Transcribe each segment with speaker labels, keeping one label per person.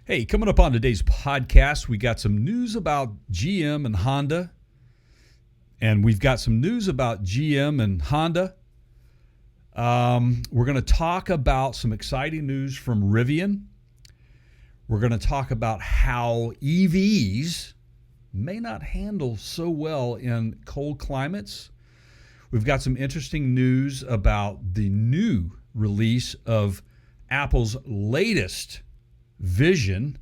Speaker 1: Hey, coming up on today's podcast, we got some news about GM and Honda. And we've got some news about GM and Honda. We're going to talk about some exciting news from Rivian. We're going to talk about how EVs may not handle so well in cold climates. We've got some interesting news about the new release of Apple's latest vision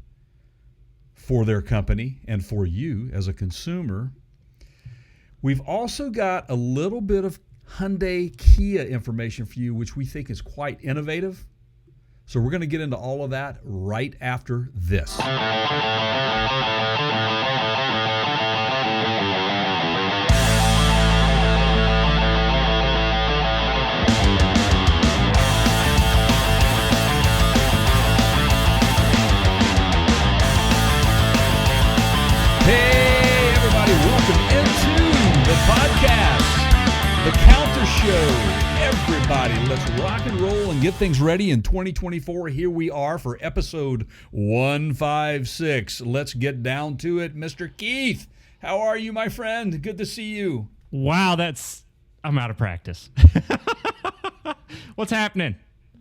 Speaker 1: for their company and for you as a consumer. We've also got a little bit of Hyundai Kia information for you, which we think is quite innovative. So we're going to get into all of that right after this. Hey, everybody, welcome into the podcast, the Counter Show. Everybody, let's rock and roll and get things ready in 2024. Here we are for episode 156. Let's get down to it. Mr. Keith, how are you, my friend? Good to see you.
Speaker 2: Wow, I'm out of practice. What's happening?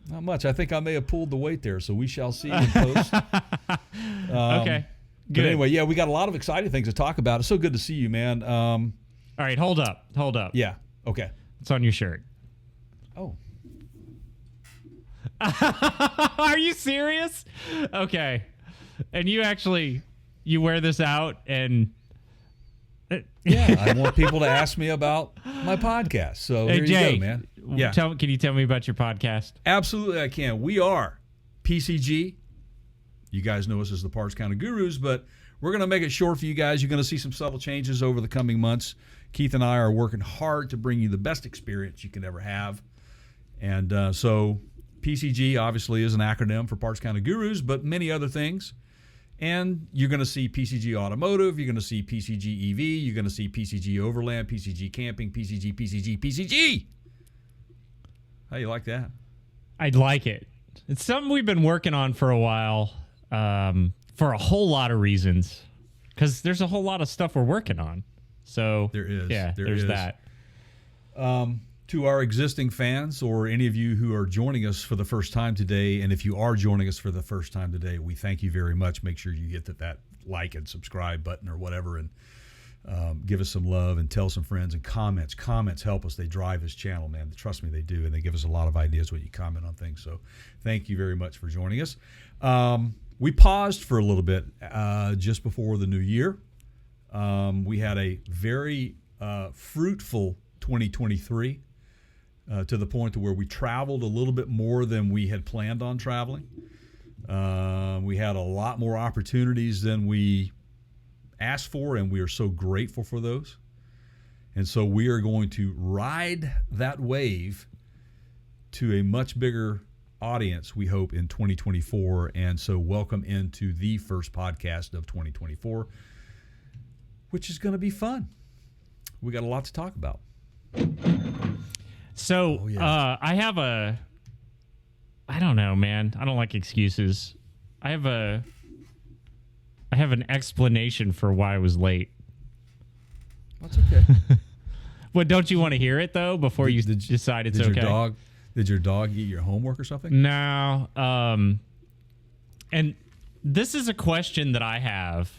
Speaker 1: Not much. I think I may have pulled the weight there, so we shall see in post.
Speaker 2: Okay, good.
Speaker 1: But anyway, yeah, we got a lot of exciting things to talk about. It's so good to see you, man.
Speaker 2: All right, hold up.
Speaker 1: Yeah, okay.
Speaker 2: It's on your shirt.
Speaker 1: Oh.
Speaker 2: Are you serious? Okay. And you wear this out and...
Speaker 1: Yeah, I want people to ask me about my podcast. So
Speaker 2: hey,
Speaker 1: there
Speaker 2: Jay,
Speaker 1: you go, man. Yeah.
Speaker 2: Can you tell me about your podcast?
Speaker 1: Absolutely, I can. We are PCG. You guys know us as the Parts Counter Gurus, but we're going to make it short for you guys. You're going to see some subtle changes over the coming months. Keith and I are working hard to bring you the best experience you can ever have. And so PCG obviously is an acronym for Parts Counter Gurus, but many other things. And you're going to see PCG Automotive, you're going to see PCG EV, you're going to see PCG Overland, PCG Camping, PCG. How you like that?
Speaker 2: I'd like it. It's something we've been working on for a while for a whole lot of reasons because there's a whole lot of stuff we're working on. So
Speaker 1: there is.
Speaker 2: Yeah, there's that.
Speaker 1: To our existing fans or any of you who are joining us for the first time today, and if you are joining us for the first time today, we thank you very much. Make sure you get that like and subscribe button or whatever, and give us some love and tell some friends and comments. Comments help us. They drive this channel, man. Trust me, they do, and they give us a lot of ideas when you comment on things. So thank you very much for joining us. We paused for a little bit just before the new year. We had a very fruitful 2023. To the point to where we traveled a little bit more than we had planned on traveling. We had a lot more opportunities than we asked for, and we are so grateful for those. And so we are going to ride that wave to a much bigger audience, we hope, in 2024. And so welcome into the first podcast of 2024, which is going to be fun. We got a lot to talk about.
Speaker 2: So I don't know, man. I don't like excuses. I have an explanation for why I was late.
Speaker 1: That's okay.
Speaker 2: Well, don't you want to hear it though before you decide it's okay?
Speaker 1: Did your dog eat your homework or something?
Speaker 2: No. And this is a question that I have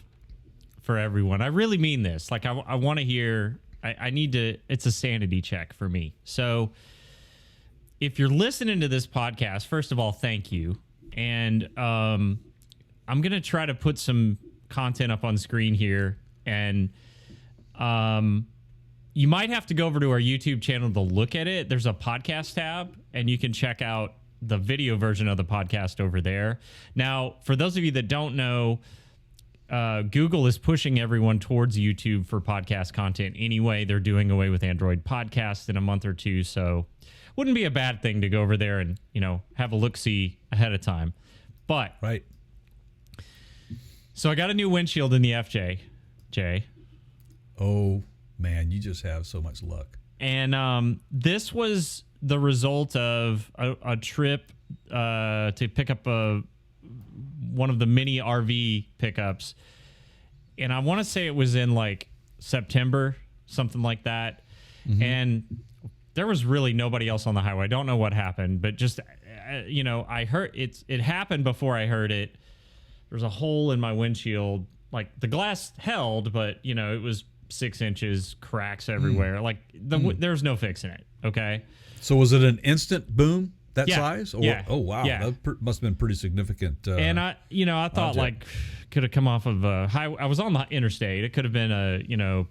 Speaker 2: for everyone. I really mean this. Like I want to hear. I need to, it's a sanity check for me. So if you're listening to this podcast, first of all, thank you. And I'm going to try to put some content up on screen here. And you might have to go over to our YouTube channel to look at it. There's a podcast tab, and you can check out the video version of the podcast over there. Now, for those of you that don't know, Google is pushing everyone towards YouTube for podcast content anyway. They're doing away with Android podcasts in a month or two, so wouldn't be a bad thing to go over there and, have a look-see ahead of time. But
Speaker 1: right.
Speaker 2: So I got a new windshield in the FJ, Jay.
Speaker 1: Oh, man, you just have so much luck.
Speaker 2: And this was the result of a trip to pick up one of the mini RV pickups, and I want to say it was in like September, something like that. And there was really nobody else on the highway. I don't know what happened, but just I heard it happened before I heard it. There was a hole in my windshield. Like the glass held, but it was 6 inches, cracks everywhere. Like there's no fixing it. Okay.
Speaker 1: So was it an instant boom that size? Or,
Speaker 2: yeah.
Speaker 1: Oh wow, that must have been pretty significant.
Speaker 2: And I thought like could have come off of a highway. I was on the interstate. It could have been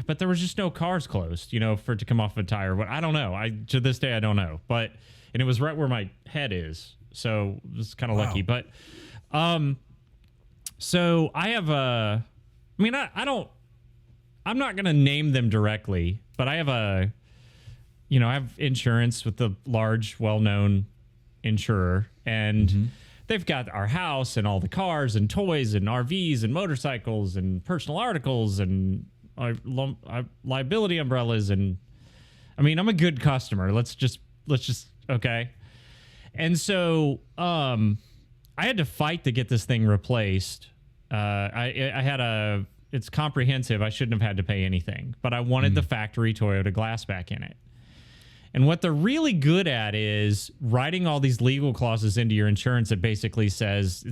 Speaker 2: but there was just no cars closed. For it to come off a tire. But I don't know. To this day I don't know. But and it was right where my head is, so it was kind of lucky. But so I have I'm not going to name them directly, but I have I have insurance with the large, well-known insurer, and they've got our house and all the cars and toys and RVs and motorcycles and personal articles and liability umbrellas. And I'm a good customer. Let's just okay. And so, I had to fight to get this thing replaced. I had it's comprehensive. I shouldn't have had to pay anything, but I wanted the factory Toyota glass back in it. And what they're really good at is writing all these legal clauses into your insurance that basically says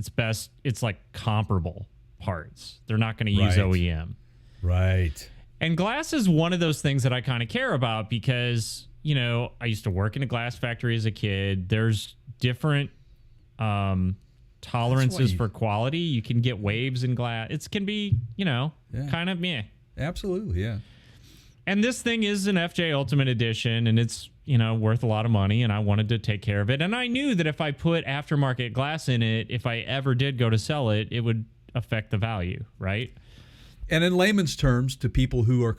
Speaker 2: it's like comparable parts. They're not going to use OEM.
Speaker 1: Right.
Speaker 2: And glass is one of those things that I kind of care about because, I used to work in a glass factory as a kid. There's different tolerances for quality. You can get waves in glass. It can be, kind of meh.
Speaker 1: Absolutely, yeah.
Speaker 2: And this thing is an FJ Ultimate Edition, and it's, worth a lot of money, and I wanted to take care of it. And I knew that if I put aftermarket glass in it, if I ever did go to sell it, it would affect the value, right?
Speaker 1: And in layman's terms, to people who are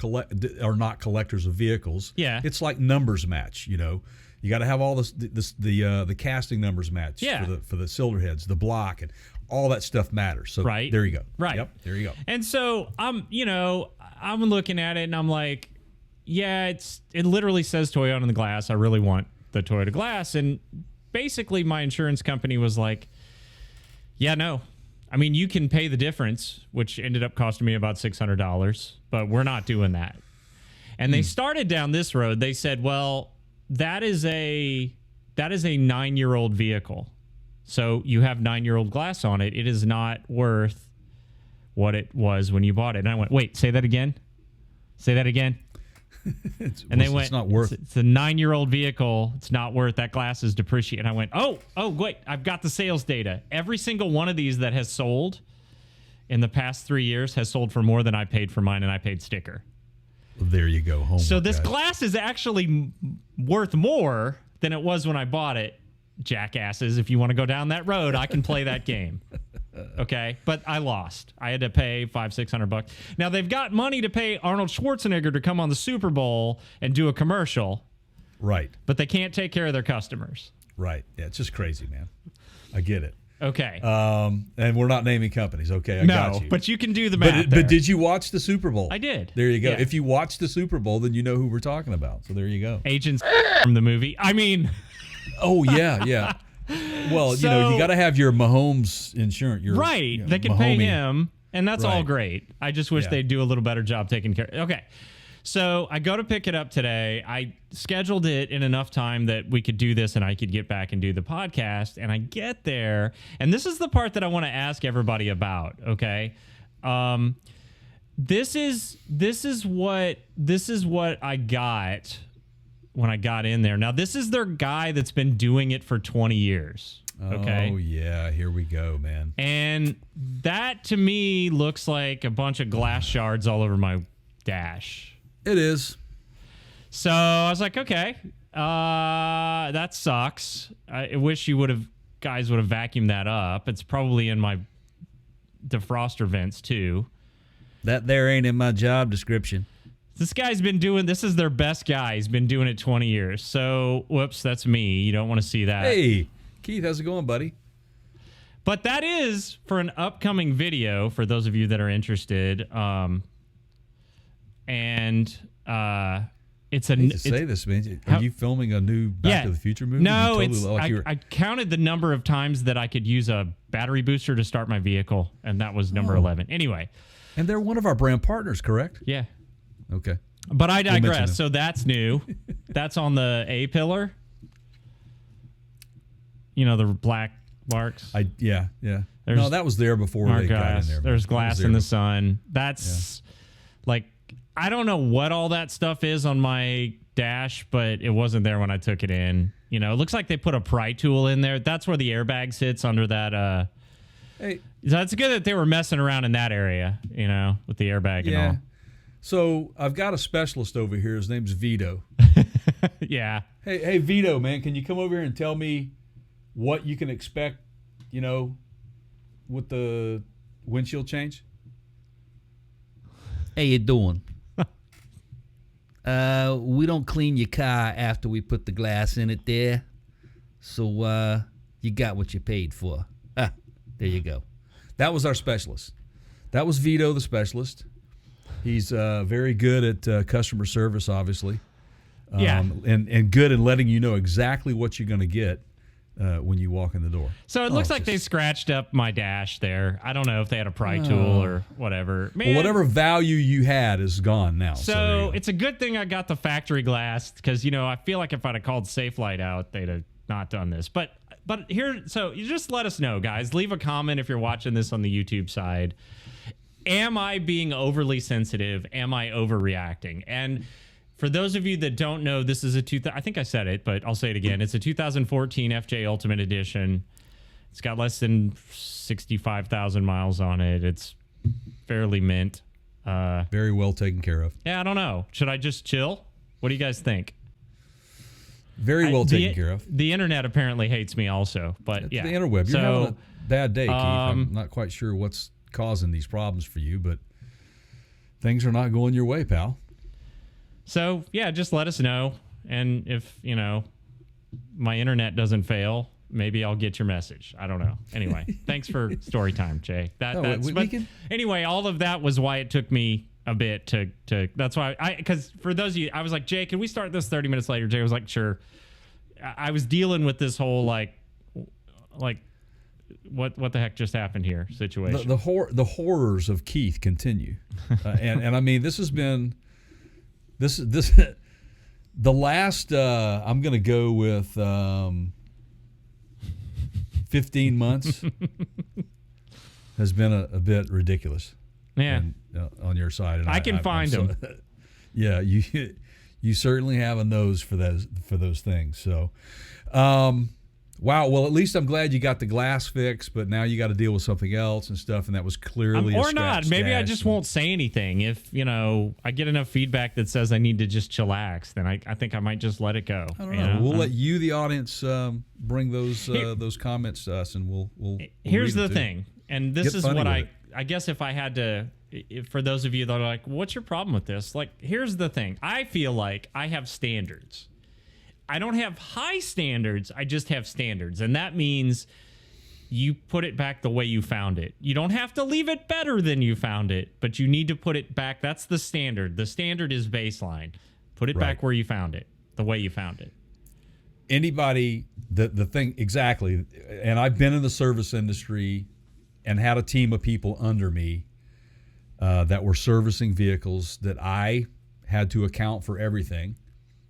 Speaker 1: not collectors of vehicles, it's like numbers match. You got to have all the casting numbers match for the cylinder heads, the block, and all that stuff matters. So there you go.
Speaker 2: Right.
Speaker 1: Yep. There you go.
Speaker 2: And so I'm looking at it and I'm like, it literally says Toyota on the glass. I really want the Toyota glass. And basically my insurance company was like, no. You can pay the difference, which ended up costing me about $600, but we're not doing that. And they started down this road. They said, well, that is a 9-year-old vehicle. So you have 9-year-old glass on it. It is not worth what it was when you bought it. And I went, wait, say that again. Say that again. And they went,
Speaker 1: it's not worth.
Speaker 2: It's a 9-year-old vehicle. It's not worth that glass is depreciated. And I went, oh, wait, I've got the sales data. Every single one of these that has sold in the past 3 years has sold for more than I paid for mine, and I paid sticker.
Speaker 1: Well, there you go. Homework,
Speaker 2: so this
Speaker 1: guys.
Speaker 2: glass is actually worth more than it was when I bought it. Jackasses, if you want to go down that road, I can play that game. Okay, but I lost. I had to pay $500-600. Now they've got money to pay Arnold Schwarzenegger to come on the Super Bowl and do a commercial,
Speaker 1: right?
Speaker 2: But they can't take care of their customers,
Speaker 1: right? Yeah, it's just crazy, man. I get it.
Speaker 2: Okay.
Speaker 1: And we're not naming companies. Okay, I got you.
Speaker 2: But you can do the math.
Speaker 1: But did you watch the Super Bowl?
Speaker 2: I did.
Speaker 1: There you go.
Speaker 2: Yeah.
Speaker 1: If you watched the Super Bowl, then you know who we're talking about. So there you go.
Speaker 2: Agents from the movie.
Speaker 1: Oh yeah. Well, you got to have your Mahomes insurance.
Speaker 2: Right. They can pay him, and that's all great. I just wish they'd do a little better job taking care. Okay. So I go to pick it up today. I scheduled it in enough time that we could do this and I could get back and do the podcast. And I get there, and this is the part that I want to ask everybody about. Okay. This is what I got when I got in there. Now, this is their guy that's been doing it for 20 years. Okay.
Speaker 1: Oh, yeah. Here we go, man.
Speaker 2: And that to me looks like a bunch of glass shards all over my dash.
Speaker 1: It is.
Speaker 2: So I was like, okay, that sucks. I wish guys would have vacuumed that up. It's probably in my defroster vents too.
Speaker 1: That there ain't in my job description.
Speaker 2: This guy's been doing, this is their best guy. He's been doing it 20 years. So, whoops, that's me. You don't want to see that.
Speaker 1: Hey, Keith, how's it going, buddy?
Speaker 2: But that is for an upcoming video for those of you that are interested. And it's a.
Speaker 1: I hate to say this, man. Are you filming a new Back to the Future movie?
Speaker 2: No,
Speaker 1: You totally
Speaker 2: I counted the number of times that I could use a battery booster to start my vehicle, and that was number 11. Anyway.
Speaker 1: And they're one of our brand partners, correct?
Speaker 2: Yeah.
Speaker 1: Okay.
Speaker 2: But I digress. So that's new. That's on the A pillar. You know, the black marks.
Speaker 1: Yeah.
Speaker 2: There's
Speaker 1: No, that was there before they got in there.
Speaker 2: There's glass in the sun. That's like, I don't know what all that stuff is on my dash, but it wasn't there when I took it in. You know, it looks like they put a pry tool in there. That's where the airbag sits under that.
Speaker 1: Hey,
Speaker 2: so it's good that they were messing around in that area, you know, with the airbag and all.
Speaker 1: So I've got a specialist over here. His name's Vito.
Speaker 2: Yeah.
Speaker 1: Hey, Vito, man, can you come over here and tell me what you can expect, you know, with the windshield change?
Speaker 3: How you doing? We don't clean your car after we put the glass in it there. So you got what you paid for. Ah, there you go.
Speaker 1: That was our specialist. That was Vito, the specialist. He's very good at customer service, obviously. And good in letting you know exactly what you're going to get when you walk in the door.
Speaker 2: So it looks like they scratched up my dash there. I don't know if they had a pry tool or whatever. Man,
Speaker 1: well, whatever value you had is gone now.
Speaker 2: So it's a good thing I got the factory glass because, you know, I feel like if I'd have called Safelite out, they'd have not done this. But here, so you just let us know, guys. Leave a comment if you're watching this on the YouTube side. Am I being overly sensitive? Am I overreacting? And for those of you that don't know, this is I think I said it, but I'll say it again. It's a 2014 FJ Ultimate Edition. It's got less than 65,000 miles on it. It's fairly mint.
Speaker 1: Very well taken care of.
Speaker 2: Yeah, I don't know. Should I just chill? What do you guys think?
Speaker 1: Very well taken care of.
Speaker 2: The internet apparently hates me also, but
Speaker 1: It's
Speaker 2: yeah.
Speaker 1: the interweb. You're having a bad day, Keith. I'm not quite sure what's causing these problems for you, but things are not going your way, pal.
Speaker 2: So, yeah, just let us know. And if, you know, my internet doesn't fail, maybe I'll get your message. I don't know. Anyway, thanks for story time, Jay. Anyway, all of that was why it took me a bit to that's why because for those of you, I was like, Jay, can we start this 30 minutes later? Jay was like, sure. I was dealing with this whole like what the heck just happened here situation.
Speaker 1: The horrors of Keith continue. and I mean, this has been this the last I'm going to go with 15 months has been a bit ridiculous.
Speaker 2: Yeah.
Speaker 1: And, on your side, and
Speaker 2: I can find them.
Speaker 1: Yeah, you certainly have a nose for those things. So, wow. Well, at least I'm glad you got the glass fixed, but now you got to deal with something else and stuff, and that was clearly
Speaker 2: or not. Maybe I just won't say anything. If I get enough feedback that says I need to just chillax, then I think I might just let it go.
Speaker 1: I don't know. We'll let you, the audience, bring those comments to us, and we'll
Speaker 2: here's the
Speaker 1: too.
Speaker 2: thing, and this is what I guess if I had to. For those of you that are like, what's your problem with this? Like, here's the thing. I feel like I have standards. I don't have high standards. I just have standards. And that means you put it back the way you found it. You don't have to leave it better than you found it, but you need to put it back. That's the standard. The standard is baseline. Put it back where you found it, the way you found it.
Speaker 1: Anybody, the thing, exactly. And I've been in the service industry and had a team of people under me that were servicing vehicles that I had to account for everything.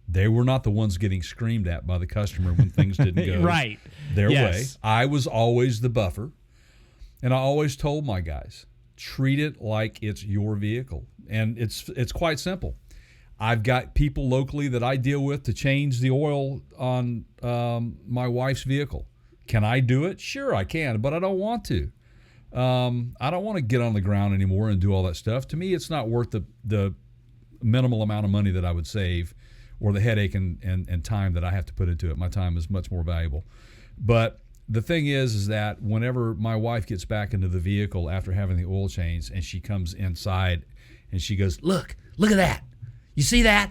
Speaker 1: They were not the ones getting screamed at by the customer when things didn't go their way. I was always the buffer. And I always told my guys, treat it like it's your vehicle. And it's quite simple. I've got people locally that I deal with to change the oil on my wife's vehicle. Can I do it? Sure, I can, but I don't want to. I don't want to get on the ground anymore and do all that stuff. To me, it's not worth the minimal amount of money that I would save or the headache and time that I have to put into it. My time is much more valuable. But the thing is that whenever my wife gets back into the vehicle after having the oil change and she comes inside and she goes, look at that. You see that?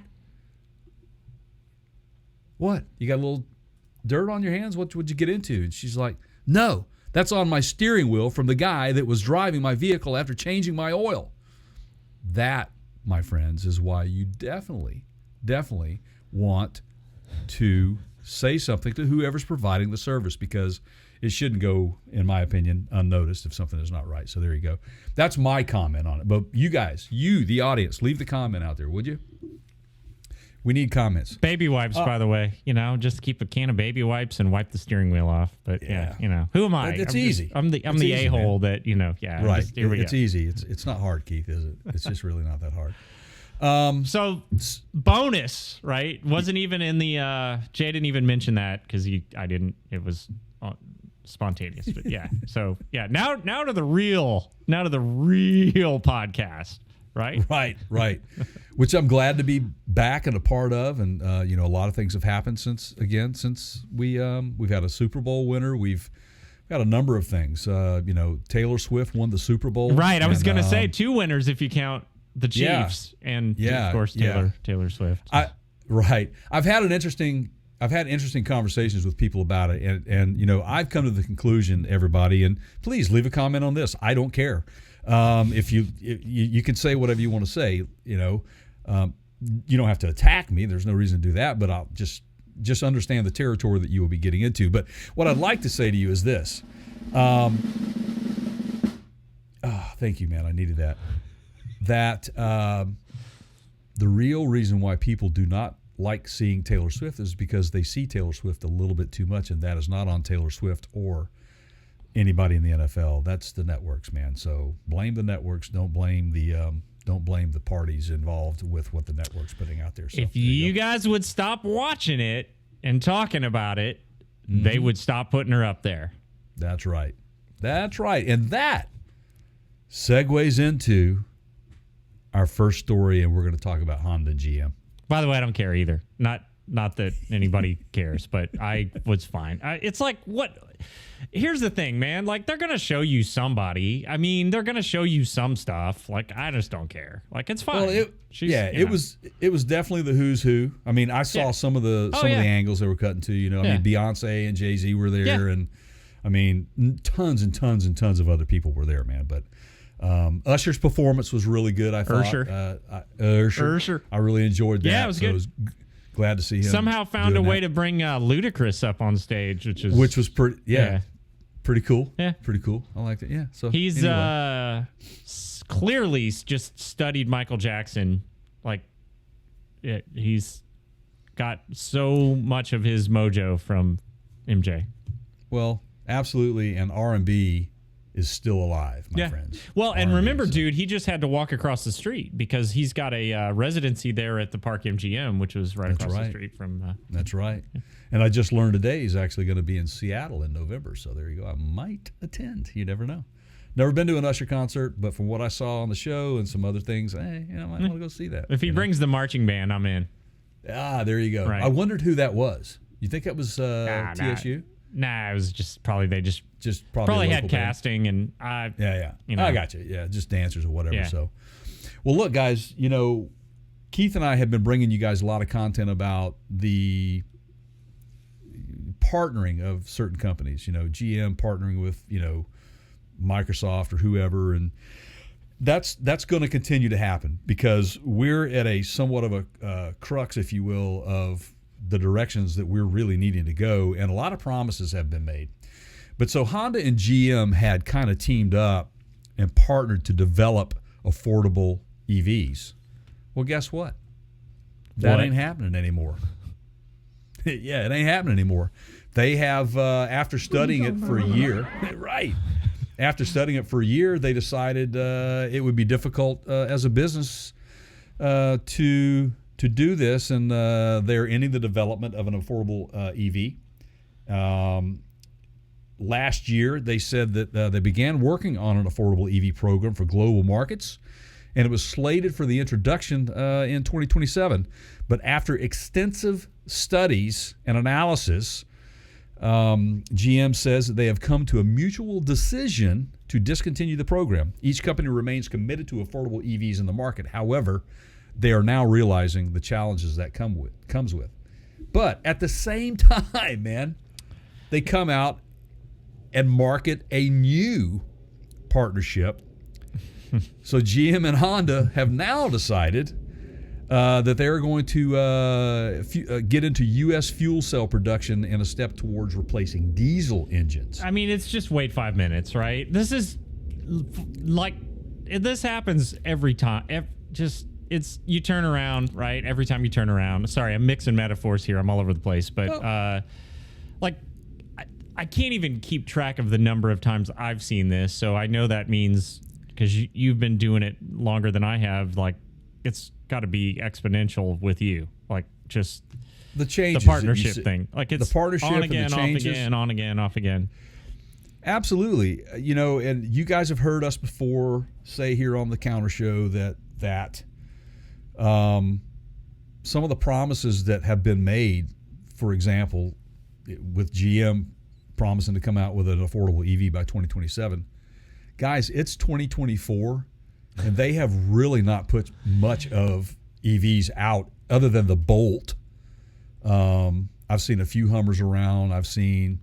Speaker 1: What? You got a little dirt on your hands? What would you get into? And she's like, no. That's on my steering wheel from the guy that was driving my vehicle after changing my oil. That, my friends, is why you definitely want to say something to whoever's providing the service, because it shouldn't go, in my opinion, unnoticed if something is not right. So there you go. That's my comment on it. But you guys, the audience, leave the comment out there, would you? We need comments.
Speaker 2: Baby wipes, by the way. Just keep a can of baby wipes and wipe the steering wheel off. But who am I?
Speaker 1: It's easy.
Speaker 2: I'm the a-hole man.
Speaker 1: Right.
Speaker 2: Here we go.
Speaker 1: It's easy. It's not hard, Keith, is it? It's just really not that hard.
Speaker 2: So bonus, right? Wasn't even in the. Jay didn't even mention that because I didn't. It was spontaneous, but yeah. So yeah. Now to the real podcast. Right. Which I'm glad to be back and a part of, and a lot of things have happened since we've had a Super Bowl winner. We've got a number of things. Taylor Swift won the Super Bowl. Right. I was going to say 2 winners if you count the Chiefs and of course Taylor Swift.
Speaker 1: I've had interesting conversations with people about it, and I've come to the conclusion, everybody, and please leave a comment on this. I don't care. If you can say whatever you want to say, you don't have to attack me. There's no reason to do that, but I'll just understand the territory that you will be getting into. But what I'd like to say to you is this. Thank you, man. I needed that. That the real reason why people do not like seeing Taylor Swift is because they see Taylor Swift a little bit too much, and that is not on Taylor Swift or anybody in the NFL. That's the networks, man. So blame the networks. Don't blame the parties involved with what the network's putting out there. So
Speaker 2: if you guys would stop watching it and talking about it, they would stop putting her up there.
Speaker 1: That's right. And that segues into our first story, and we're going to talk about Honda and GM.
Speaker 2: By the way, I don't care either. Not that anybody cares, but I was fine. It's like, what? Here's the thing, man. Like, they're going to show you somebody. I mean, they're going to show you some stuff. Like, I just don't care. Like, it's fine.
Speaker 1: Well, it was definitely the who's who. I mean, I saw some of the angles they were cutting to. I mean, Beyonce and Jay-Z were there, and I mean, tons and tons and tons of other people were there, man. But Usher's performance was really good, I thought. Usher. I really enjoyed that.
Speaker 2: Yeah, it was good.
Speaker 1: I was glad to see him.
Speaker 2: Somehow found a way to bring Ludacris up on stage, which was
Speaker 1: pretty pretty cool.
Speaker 2: Yeah,
Speaker 1: pretty cool. I liked it. Yeah. So
Speaker 2: he's clearly just studied Michael Jackson. Like, he's got so much of his mojo from MJ.
Speaker 1: Well, absolutely, and R&B is still alive, my friends.
Speaker 2: Well, and remember, dude, he just had to walk across the street because he's got a residency there at the Park MGM, which was across the street from...
Speaker 1: That's right. Yeah. And I just learned today he's actually going to be in Seattle in November, so there you go. I might attend. You never know. Never been to an Usher concert, but from what I saw on the show and some other things, I might want to go see that.
Speaker 2: If he brings the marching band, I'm in.
Speaker 1: There you go. Right. I wondered who that was. You think that was TSU?
Speaker 2: Nah, it was just probably they just
Speaker 1: probably
Speaker 2: had casting and
Speaker 1: I got you. Yeah, just dancers or whatever. Yeah. So, well, look, guys, Keith and I have been bringing you guys a lot of content about the partnering of certain companies. GM partnering with Microsoft or whoever, and that's going to continue to happen because we're at a somewhat of a crux, if you will, of the directions that we're really needing to go, and a lot of promises have been made. But so Honda and GM had kind of teamed up and partnered to develop affordable EVs. Well, guess what? That ain't happening anymore. Yeah, it ain't happening anymore. They have, after studying it for a year, right? After studying it for a year, they decided it would be difficult as a business to do this, and they're ending the development of an affordable EV. Last year, they said that they began working on an affordable EV program for global markets, and it was slated for the introduction in 2027. But after extensive studies and analysis, GM says that they have come to a mutual decision to discontinue the program. Each company remains committed to affordable EVs in the market. However, they are now realizing the challenges that comes with. But at the same time, man, they come out and market a new partnership. So GM and Honda have now decided that they're going to get into U.S. fuel cell production in a step towards replacing diesel engines.
Speaker 2: I mean, it's just wait 5 minutes, right? This is like this happens every time. You turn around, right? Every time you turn around. Sorry, I'm mixing metaphors here. I'm all over the place, but I can't even keep track of the number of times I've seen this. So I know that means because you've been doing it longer than I have. Like it's got to be exponential with you. Like just
Speaker 1: the changes,
Speaker 2: the partnership thing. Like it's
Speaker 1: the partnership
Speaker 2: on again,
Speaker 1: and the
Speaker 2: off
Speaker 1: changes.
Speaker 2: again, on again, off again.
Speaker 1: Absolutely. And you guys have heard us before say here on the Counter Show that some of the promises that have been made, for example, with GM promising to come out with an affordable EV by 2027. Guys, it's 2024, and they have really not put much of EVs out other than the Bolt. I've seen a few Hummers around. I've seen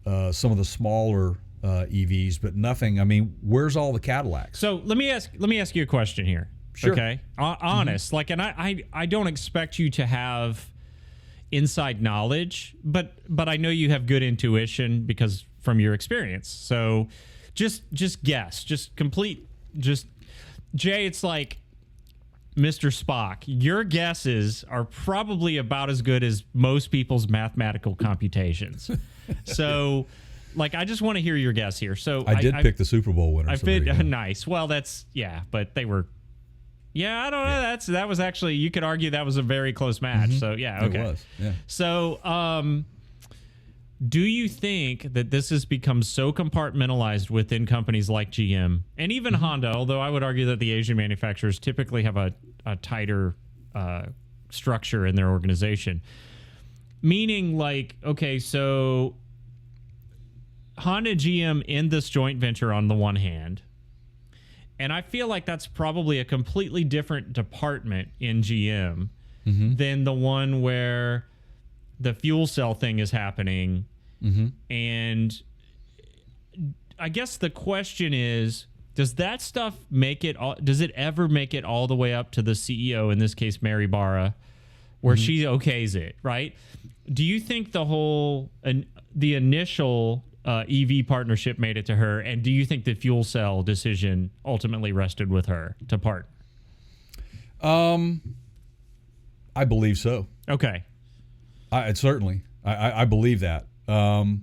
Speaker 1: some of the smaller EVs, but nothing. I mean, where's all the Cadillacs?
Speaker 2: So let me ask you a question here.
Speaker 1: Sure.
Speaker 2: Okay, honest. Like, and I don't expect you to have inside knowledge, but I know you have good intuition because from your experience. So just guess, Jay, it's like Mr. Spock. Your guesses are probably about as good as most people's mathematical computations. So like, I just want to hear your guess here. So
Speaker 1: I did pick the Super Bowl winner.
Speaker 2: Nice. Well, but they were. Yeah, I don't know. That was actually, you could argue that was a very close match. So yeah, okay.
Speaker 1: It was. Yeah.
Speaker 2: So, do you think that this has become so compartmentalized within companies like GM and even Honda? Although I would argue that the Asian manufacturers typically have a tighter structure in their organization. Meaning, like, okay, so Honda and GM in this joint venture on the one hand. And I feel like that's probably a completely different department in GM than the one where the fuel cell thing is happening. And I guess the question is, does that stuff does it ever make it all the way up to the CEO, in this case, Mary Barra, where she okays it, right? Do you think the initial EV partnership made it to her, and do you think the fuel cell decision ultimately rested with her to partner?
Speaker 1: I believe so.
Speaker 2: Okay.
Speaker 1: I believe that. And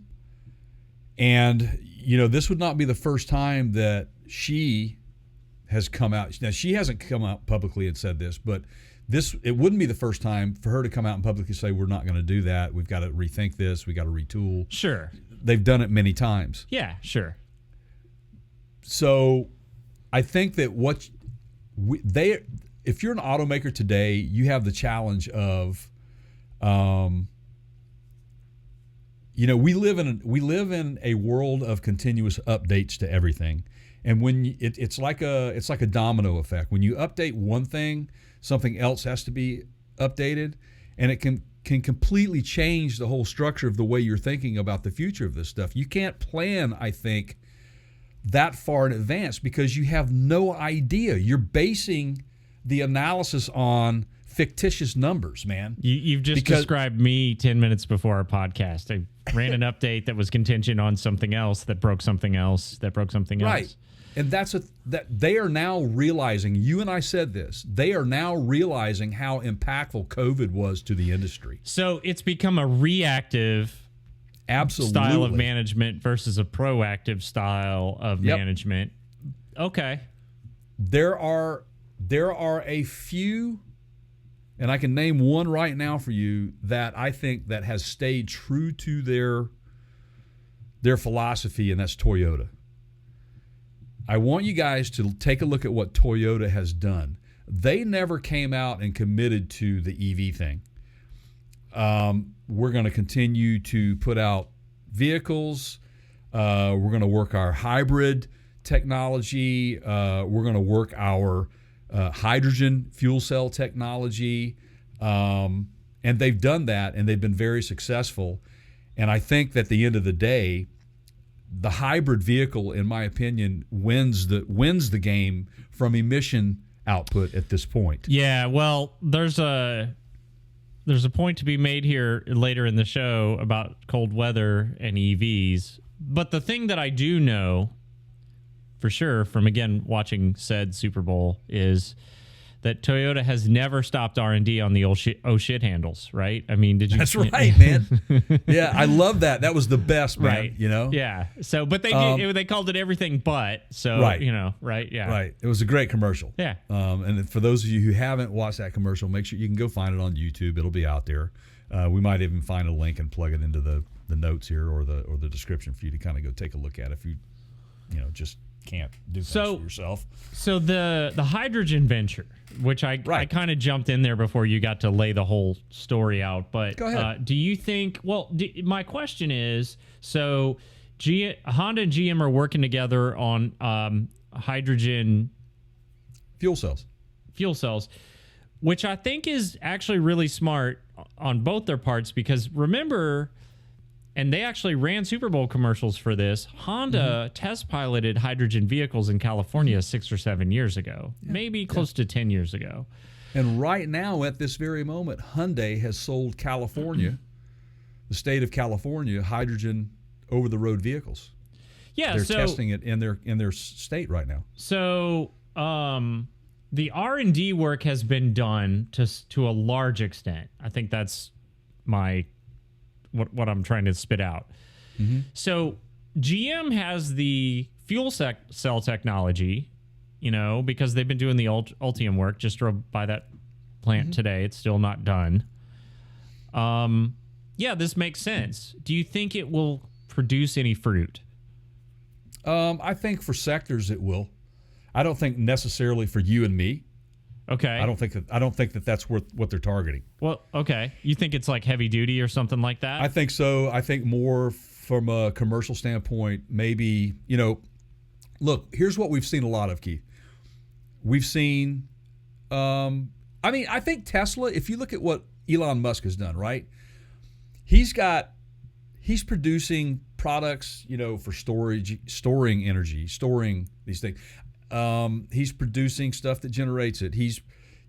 Speaker 1: this would not be the first time that she has come out. Now, she hasn't come out publicly and said this, but it wouldn't be the first time for her to come out and publicly say, we're not going to do that. We've got to rethink this. We got to retool.
Speaker 2: Sure.
Speaker 1: They've done it many times.
Speaker 2: Yeah, sure.
Speaker 1: So I think that if you're an automaker today, you have the challenge of, we live in a world of continuous updates to everything. And when it's like a domino effect. When you update one thing, something else has to be updated, and it can completely change the whole structure of the way you're thinking about the future of this stuff. You can't plan, I think, that far in advance because you have no idea. You're basing the analysis on fictitious numbers, man.
Speaker 2: You've just described me 10 minutes before our podcast. I ran an update that was contingent on something else that broke something else that broke something else.
Speaker 1: Right. And that they are now realizing, you and I said this, they are now realizing how impactful COVID was to the industry.
Speaker 2: So it's become a reactive style of management versus a proactive style of management. Okay.
Speaker 1: There are a few, and I can name one right now for you that I think that has stayed true to their philosophy, and that's Toyota. I want you guys to take a look at what Toyota has done. They never came out and committed to the EV thing. We're going to continue to put out vehicles. We're going to work our hybrid technology. We're going to work our hydrogen fuel cell technology. And they've done that, and they've been very successful. And I think that at the end of the day, the hybrid vehicle, in my opinion, wins the game from emission output at this point.
Speaker 2: Yeah, well, there's a point to be made here later in the show about cold weather and EVs. But the thing that I do know for sure from, again, watching said Super Bowl is that Toyota has never stopped R&D on the old shit handles, right? I mean, did you?
Speaker 1: That's right, man. Yeah, I love that. That was the best, man.
Speaker 2: Right.
Speaker 1: You know?
Speaker 2: Yeah. So, but they called it everything but. So,
Speaker 1: Right.
Speaker 2: Right. Yeah.
Speaker 1: Right. It was a great commercial.
Speaker 2: Yeah.
Speaker 1: And for those of you who haven't watched that commercial, make sure you can go find it on YouTube. It'll be out there. We might even find a link and plug it into the notes here or the description for you to kind of go take a look at if you just can't do things for yourself.
Speaker 2: So the hydrogen venture, which I kind of jumped in there before you got to lay the whole story out, but
Speaker 1: go ahead.
Speaker 2: Do you think? Well, my question is: so Honda and GM are working together on hydrogen
Speaker 1: fuel cells,
Speaker 2: which I think is actually really smart on both their parts because remember. And they actually ran Super Bowl commercials for this. Honda test piloted hydrogen vehicles in California 6 or 7 years ago, maybe close to 10 years ago.
Speaker 1: And right now, at this very moment, Hyundai has sold California, the state of California, hydrogen over-the-road vehicles.
Speaker 2: Yeah,
Speaker 1: they're testing it in their state right now.
Speaker 2: So the R&D work has been done to a large extent. I think that's what I'm trying to spit out. Mm-hmm. So GM has the fuel cell technology, because they've been doing the Ultium work. Just drove by that plant today. It's still not done. Yeah, this makes sense. Do you think it will produce any fruit?
Speaker 1: I think for sectors it will. I don't think necessarily for you and me.
Speaker 2: Okay.
Speaker 1: I don't think that that's what they're targeting.
Speaker 2: Well, okay. You think it's like heavy duty or something like that?
Speaker 1: I think so. I think more from a commercial standpoint, maybe, look, here's what we've seen a lot of, Keith. We've seen, I think Tesla, if you look at what Elon Musk has done, right? He's producing products, for storing energy, storing these things. He's producing stuff that generates it. He's,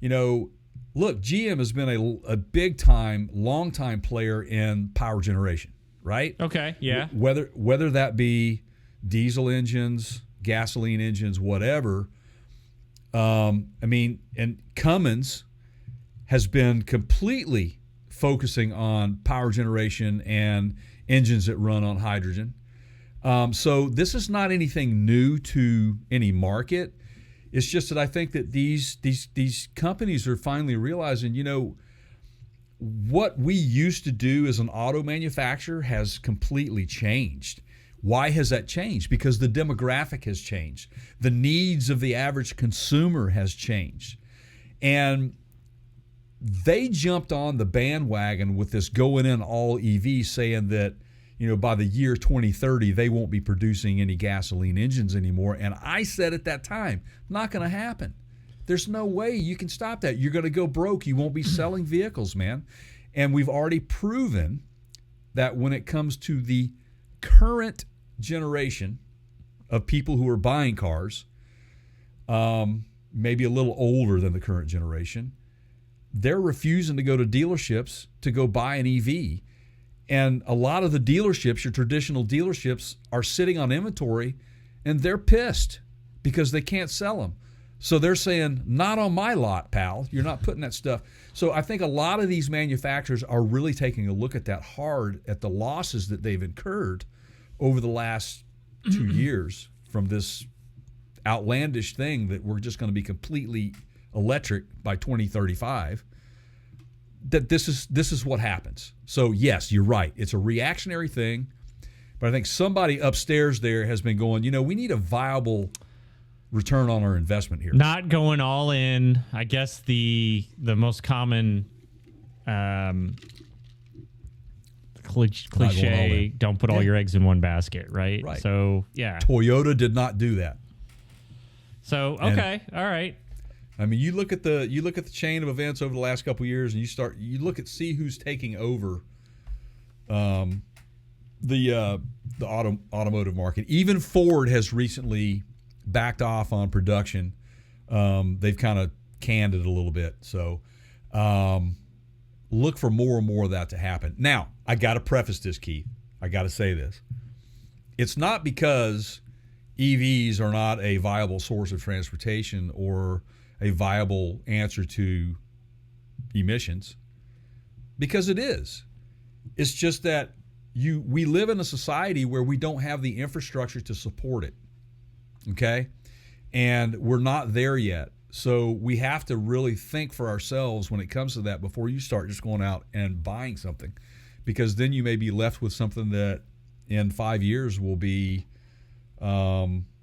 Speaker 1: look, GM has been a big time, long time player in power generation, right?
Speaker 2: Okay, yeah.
Speaker 1: Whether that be diesel engines, gasoline engines, whatever. And Cummins has been completely focusing on power generation and engines that run on hydrogen. So this is not anything new to any market. It's just that I think that these companies are finally realizing, what we used to do as an auto manufacturer has completely changed. Why has that changed? Because the demographic has changed. The needs of the average consumer has changed. And they jumped on the bandwagon with this going in all EV, saying that, by the year 2030, they won't be producing any gasoline engines anymore. And I said at that time, not going to happen. There's no way you can stop that. You're going to go broke. You won't be selling vehicles, man. And we've already proven that when it comes to the current generation of people who are buying cars, maybe a little older than the current generation, they're refusing to go to dealerships to go buy an EV. And a lot of the dealerships, your traditional dealerships, are sitting on inventory, and they're pissed because they can't sell them. So they're saying, not on my lot, pal. You're not putting that stuff. So I think a lot of these manufacturers are really taking a look at that hard, at the losses that they've incurred over the last 2 years from this outlandish thing that we're just going to be completely electric by 2035. That this is what happens. So yes, you're right. It's a reactionary thing, but I think somebody upstairs there has been going, we need a viable return on our investment here.
Speaker 2: Not going all in. I guess the most common cliche, don't put all your eggs in one basket, right?
Speaker 1: Right.
Speaker 2: So, yeah.
Speaker 1: Toyota did not do that.
Speaker 2: So, okay. All right.
Speaker 1: I mean, you look at the chain of events over the last couple of years, and you see who's taking over the automotive market. Even Ford has recently backed off on production They've kind of canned it a little bit. So look for more and more of that to happen. Now, I got to preface this, Keith. I got to say this. It's not because EVs are not a viable source of transportation or a viable answer to emissions, because it is. It's just that we live in a society where we don't have the infrastructure to support it, okay? And we're not there yet. So we have to really think for ourselves when it comes to that before you start just going out and buying something, because then you may be left with something that in 5 years will be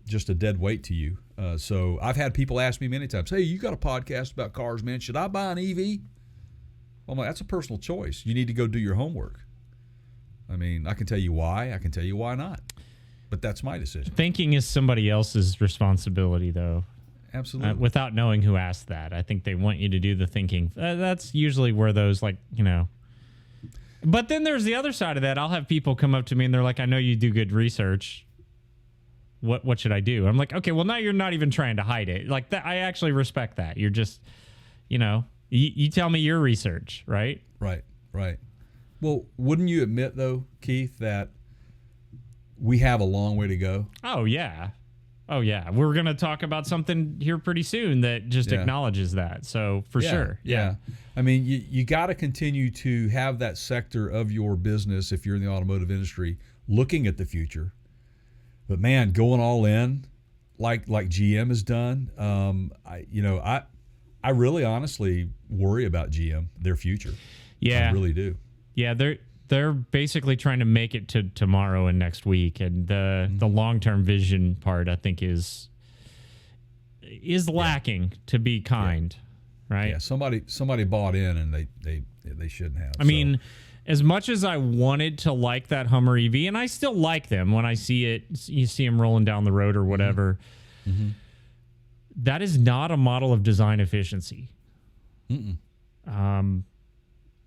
Speaker 1: just a dead weight to you. So I've had people ask me many times, hey, you got a podcast about cars, man. Should I buy an EV? Well, I'm like, that's a personal choice. You need to go do your homework. I mean, I can tell you why. I can tell you why not. But that's my decision.
Speaker 2: Thinking is somebody else's responsibility, though.
Speaker 1: Absolutely.
Speaker 2: Without knowing who asked that. I think they want you to do the thinking. That's usually where those, like, you know. But then there's the other side of that. I'll have people come up to me and they're like, I know you do good research. What should I do? I'm like, okay, well, now you're not even trying to hide it. Like, that, I actually respect that. You're just, you know, you tell me your research, right?
Speaker 1: Right. Well, wouldn't you admit, though, Keith, that we have a long way to go?
Speaker 2: Oh, yeah. We're going to talk about something here pretty soon that just acknowledges that. So, for sure.
Speaker 1: Yeah. I mean, you got to continue to have that sector of your business, if you're in the automotive industry, looking at the future. But, man, going all in like GM has done, I really honestly worry about GM, their future.
Speaker 2: Yeah.
Speaker 1: I really do.
Speaker 2: Yeah, they're basically trying to make it to tomorrow and next week, and the long-term vision part, I think, is lacking, to be kind, right?
Speaker 1: Yeah, somebody bought in, and they shouldn't have.
Speaker 2: I mean, as much as I wanted to like that Hummer EV, and I still like them when I see it, you see them rolling down the road or whatever. Mm-hmm. That is not a model of design efficiency.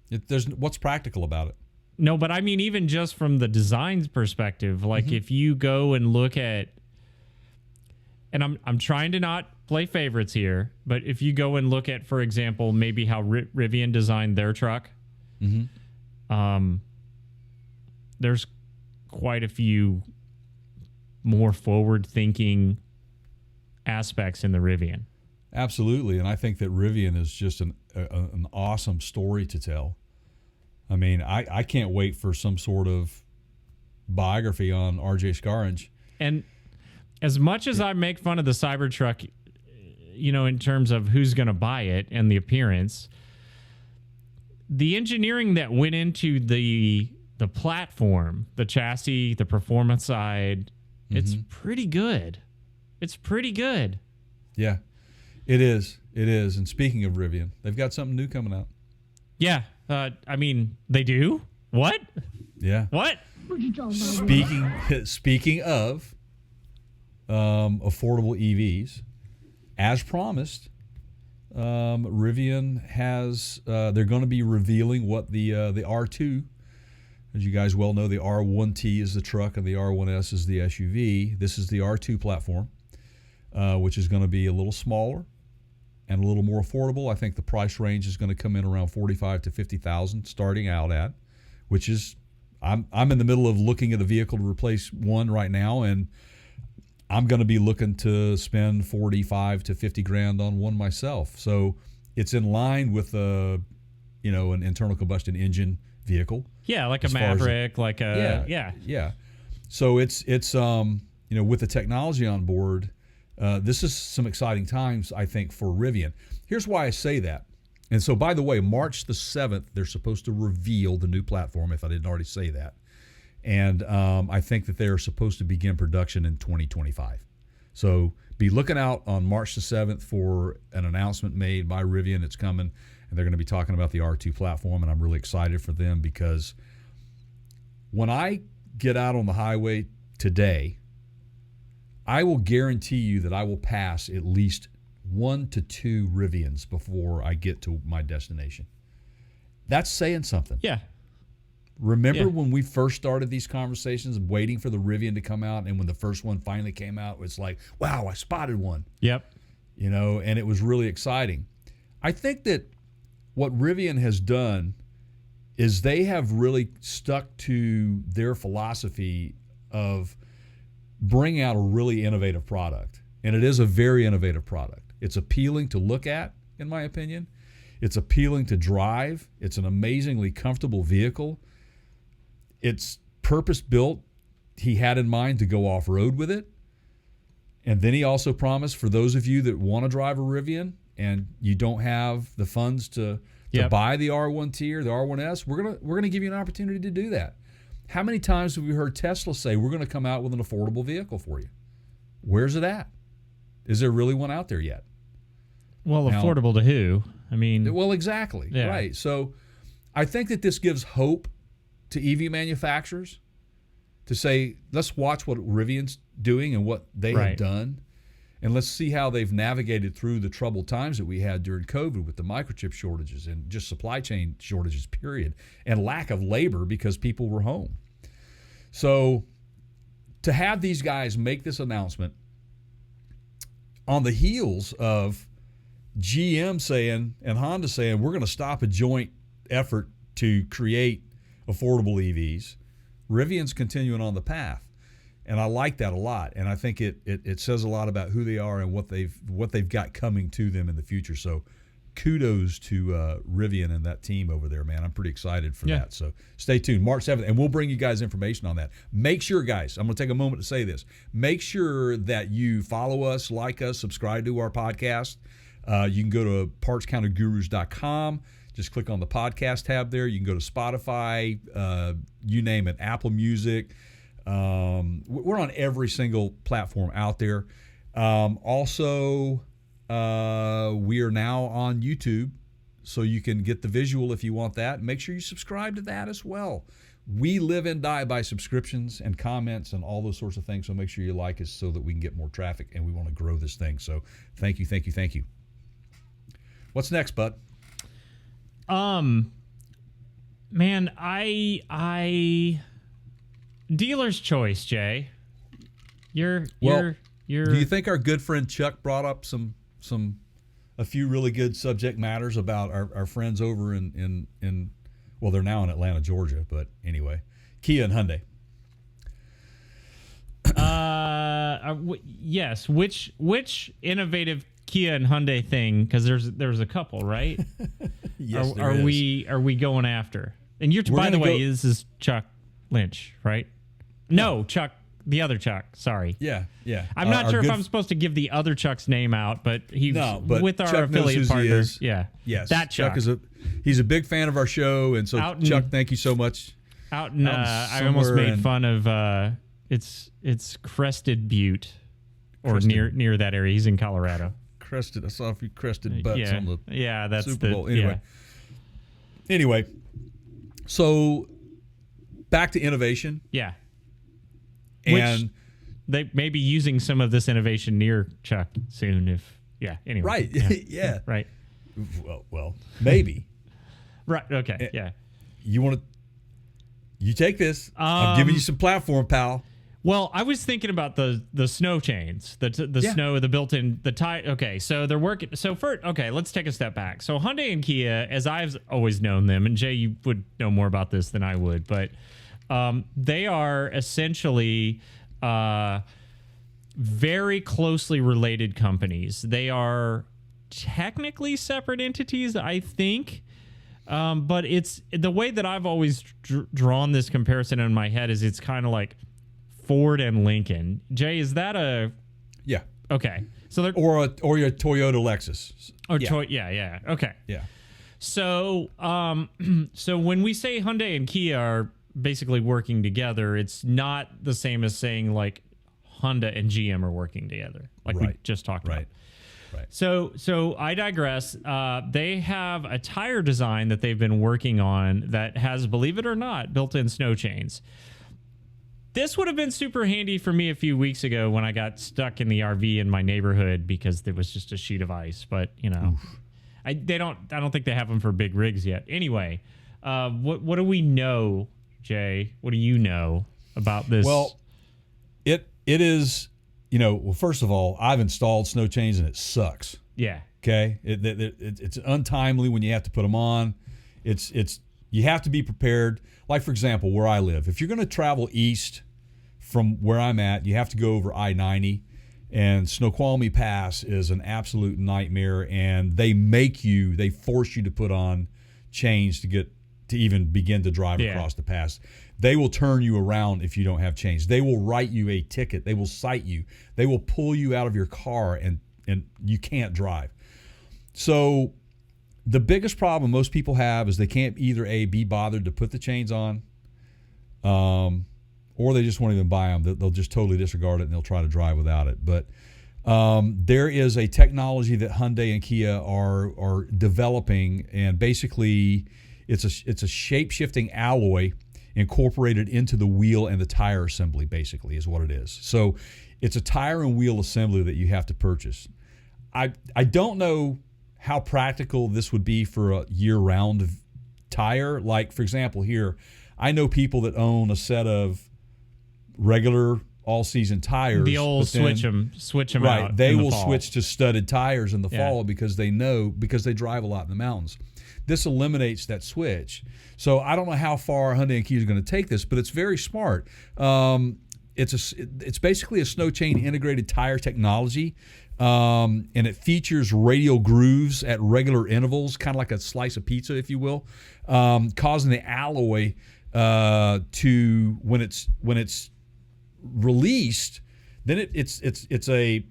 Speaker 1: There's what's practical about it.
Speaker 2: No, but I mean, even just from the design's perspective, like if you go and look at, and I'm trying to not play favorites here, but if you go and look at, for example, maybe how Rivian designed their truck, there's quite a few more forward-thinking aspects in the Rivian.
Speaker 1: Absolutely, and I think that Rivian is just an awesome story to tell. I mean, I can't wait for some sort of biography on R.J. Scaringe.
Speaker 2: And as much as I make fun of the Cybertruck, you know, in terms of who's going to buy it and the appearance, the engineering that went into the platform, the chassis, the performance side, it's pretty good. It's pretty good.
Speaker 1: Yeah, it is. It is. And speaking of Rivian, they've got something new coming out.
Speaker 2: Yeah. I mean, they do? What?
Speaker 1: Yeah.
Speaker 2: What?
Speaker 1: Speaking of affordable EVs, as promised, Rivian has they're going to be revealing what the R2, as you guys well know, the R1T is the truck and the R1S is the SUV. This is the R2 platform, which is going to be a little smaller and a little more affordable. I think the price range is going to come in around $45,000 to $50,000 starting out at, which is I'm in the middle of looking at a vehicle to replace one right now, and I'm going to be looking to spend $45,000 to $50,000 on one myself. So it's in line with an internal combustion engine vehicle.
Speaker 2: Yeah, like a Maverick, like a
Speaker 1: yeah. So it's with the technology on board. This is some exciting times, I think, for Rivian. Here's why I say that. And so, by the way, March the 7th, they're supposed to reveal the new platform, if I didn't already say that. And I think that they are supposed to begin production in 2025. So be looking out on March the 7th for an announcement made by Rivian. It's coming, and they're going to be talking about the R2 platform, and I'm really excited for them because when I get out on the highway today, I will guarantee you that I will pass at least 1 to 2 Rivians before I get to my destination. That's saying something.
Speaker 2: Yeah.
Speaker 1: Remember when we first started these conversations, waiting for the Rivian to come out, and when the first one finally came out, it's like, wow, I spotted one.
Speaker 2: Yep.
Speaker 1: and it was really exciting. I think that what Rivian has done is they have really stuck to their philosophy of bringing out a really innovative product. And it is a very innovative product. It's appealing to look at, in my opinion. It's appealing to drive. It's an amazingly comfortable vehicle. It's purpose-built. He had in mind to go off-road with it. And then he also promised for those of you that want to drive a Rivian and you don't have the funds to buy the R1T or the R1S, we're gonna give you an opportunity to do that. How many times have we heard Tesla say we're going to come out with an affordable vehicle for you? Where's it at? Is there really one out there yet?
Speaker 2: Well, affordable to who? I mean,
Speaker 1: well, exactly.
Speaker 2: Yeah.
Speaker 1: Right. So I think that this gives hope to EV manufacturers to say, let's watch what Rivian's doing and what they have done. And let's see how they've navigated through the troubled times that we had during COVID with the microchip shortages and just supply chain shortages, period, and lack of labor because people were home. So to have these guys make this announcement on the heels of GM saying and Honda saying we're going to stop a joint effort to create affordable EVs, Rivian's continuing on the path. And I like that a lot, and I think it says a lot about who they are and what they've got coming to them in the future. So, kudos to Rivian and that team over there, man. I'm pretty excited for that. So, stay tuned, March 7th, and we'll bring you guys information on that. Make sure, guys, I'm going to take a moment to say this. Make sure that you follow us, like us, subscribe to our podcast. You can go to partscountergurus.com. Just click on the podcast tab there. You can go to Spotify, you name it, Apple Music. We're on every single platform out there. Also, we are now on YouTube, so you can get the visual if you want that. Make sure you subscribe to that as well. We live and die by subscriptions and comments and all those sorts of things, so make sure you like us so that we can get more traffic, and we want to grow this thing. So thank you, thank you, thank you. What's next, bud?
Speaker 2: Man, I dealer's choice, Jay. You're.
Speaker 1: Do you think our good friend Chuck brought up a few really good subject matters about our friends over in well, they're now in Atlanta, Georgia, but anyway, Kia and Hyundai.
Speaker 2: Yes. Which innovative Kia and Hyundai thing? Because there's a couple, right?
Speaker 1: Yes,
Speaker 2: are we going after? And by the way, this is Chuck Lynch, right? No, Chuck, the other Chuck. Sorry.
Speaker 1: Yeah.
Speaker 2: I'm not sure if I'm supposed to give the other Chuck's name out, but but with our
Speaker 1: Chuck
Speaker 2: affiliate partner. Yeah.
Speaker 1: Yes.
Speaker 2: That Chuck.
Speaker 1: He's a big fan of our show, and so Chuck, thank you so much.
Speaker 2: I almost made fun of it's Crested Butte, or near that area. He's in Colorado.
Speaker 1: Crested. I saw a few crested butts on the
Speaker 2: that's
Speaker 1: Super Bowl. Anyway, so back to innovation.
Speaker 2: Yeah.
Speaker 1: And
Speaker 2: which they may be using some of this innovation near Chuck soon. Anyway.
Speaker 1: Right. Yeah.
Speaker 2: Right.
Speaker 1: Well, maybe.
Speaker 2: Right. Okay. Yeah.
Speaker 1: You take this. I'm giving you some platform, pal.
Speaker 2: Well, I was thinking about the snow chains, the snow, the built-in, the tie. Okay, so they're working. So let's take a step back. So Hyundai and Kia, as I've always known them, and Jay, you would know more about this than I would, but they are essentially very closely related companies. They are technically separate entities, I think. But it's the way that I've always drawn this comparison in my head is it's kind of like Ford and Lincoln. Jay, is that a...
Speaker 1: Yeah.
Speaker 2: Okay. So they're...
Speaker 1: Or your Toyota Lexus.
Speaker 2: Or yeah. Okay.
Speaker 1: Yeah.
Speaker 2: So so when we say Hyundai and Kia are basically working together, it's not the same as saying like Honda and GM are working together, like we just talked about.
Speaker 1: Right.
Speaker 2: So I digress. They have a tire design that they've been working on that has, believe it or not, built-in snow chains. This would have been super handy for me a few weeks ago when I got stuck in the RV in my neighborhood because there was just a sheet of ice. But I don't think they have them for big rigs yet. Anyway, what do we know, Jay? What do you know about this?
Speaker 1: Well, it is well, first of all, I've installed snow chains and it sucks.
Speaker 2: Yeah.
Speaker 1: Okay, it's untimely when you have to put them on. It's you have to be prepared. Like, for example, where I live, if you're going to travel east from where I'm at, you have to go over I-90, and Snoqualmie Pass is an absolute nightmare. And they force you to put on chains to even begin to drive across the pass. They will turn you around if you don't have chains. They will write you a ticket. They will cite you. They will pull you out of your car, and you can't drive. So the biggest problem most people have is they can't either be bothered to put the chains on, or they just won't even buy them. They'll just totally disregard it and they'll try to drive without it. But there is a technology that Hyundai and Kia are developing, and basically it's a shape-shifting alloy incorporated into the wheel and the tire assembly, basically, is what it is. So it's a tire and wheel assembly that you have to purchase. I don't know how practical this would be for a year-round tire. Like, for example, here, I know people that own a set of regular all-season tires.
Speaker 2: The old switch them
Speaker 1: right,
Speaker 2: out.
Speaker 1: they
Speaker 2: in the
Speaker 1: will
Speaker 2: fall.
Speaker 1: switch to studded tires in the
Speaker 2: Yeah.
Speaker 1: fall because they drive a lot in the mountains. This eliminates that switch. So I don't know how far Hyundai and Kia is going to take this, but it's very smart. It's basically a snow chain integrated tire technology, and it features radial grooves at regular intervals, kind of like a slice of pizza, if you will, causing the alloy to when it's released, then it's a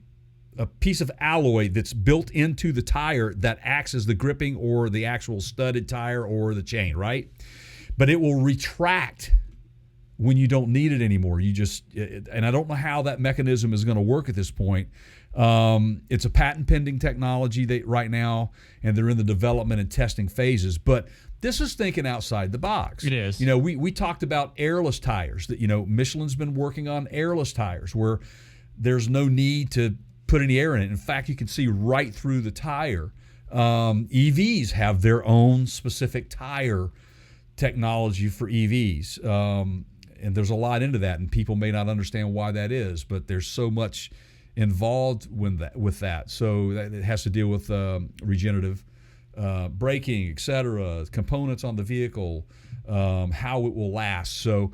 Speaker 1: piece of alloy that's built into the tire that acts as the gripping or the actual studded tire or the chain, right? But it will retract when you don't need it anymore. And I don't know how that mechanism is going to work at this point. It's a patent pending technology right now, and they're in the development and testing phases. But this is thinking outside the box.
Speaker 2: It is.
Speaker 1: We talked about airless tires. That Michelin's been working on airless tires where there's no need to put any air in it. In fact, you can see right through the tire. EVs have their own specific tire technology for EVs. And there's a lot into that, and people may not understand why that is, but there's so much involved with that. So it has to deal with regenerative braking, et cetera, components on the vehicle, how it will last. So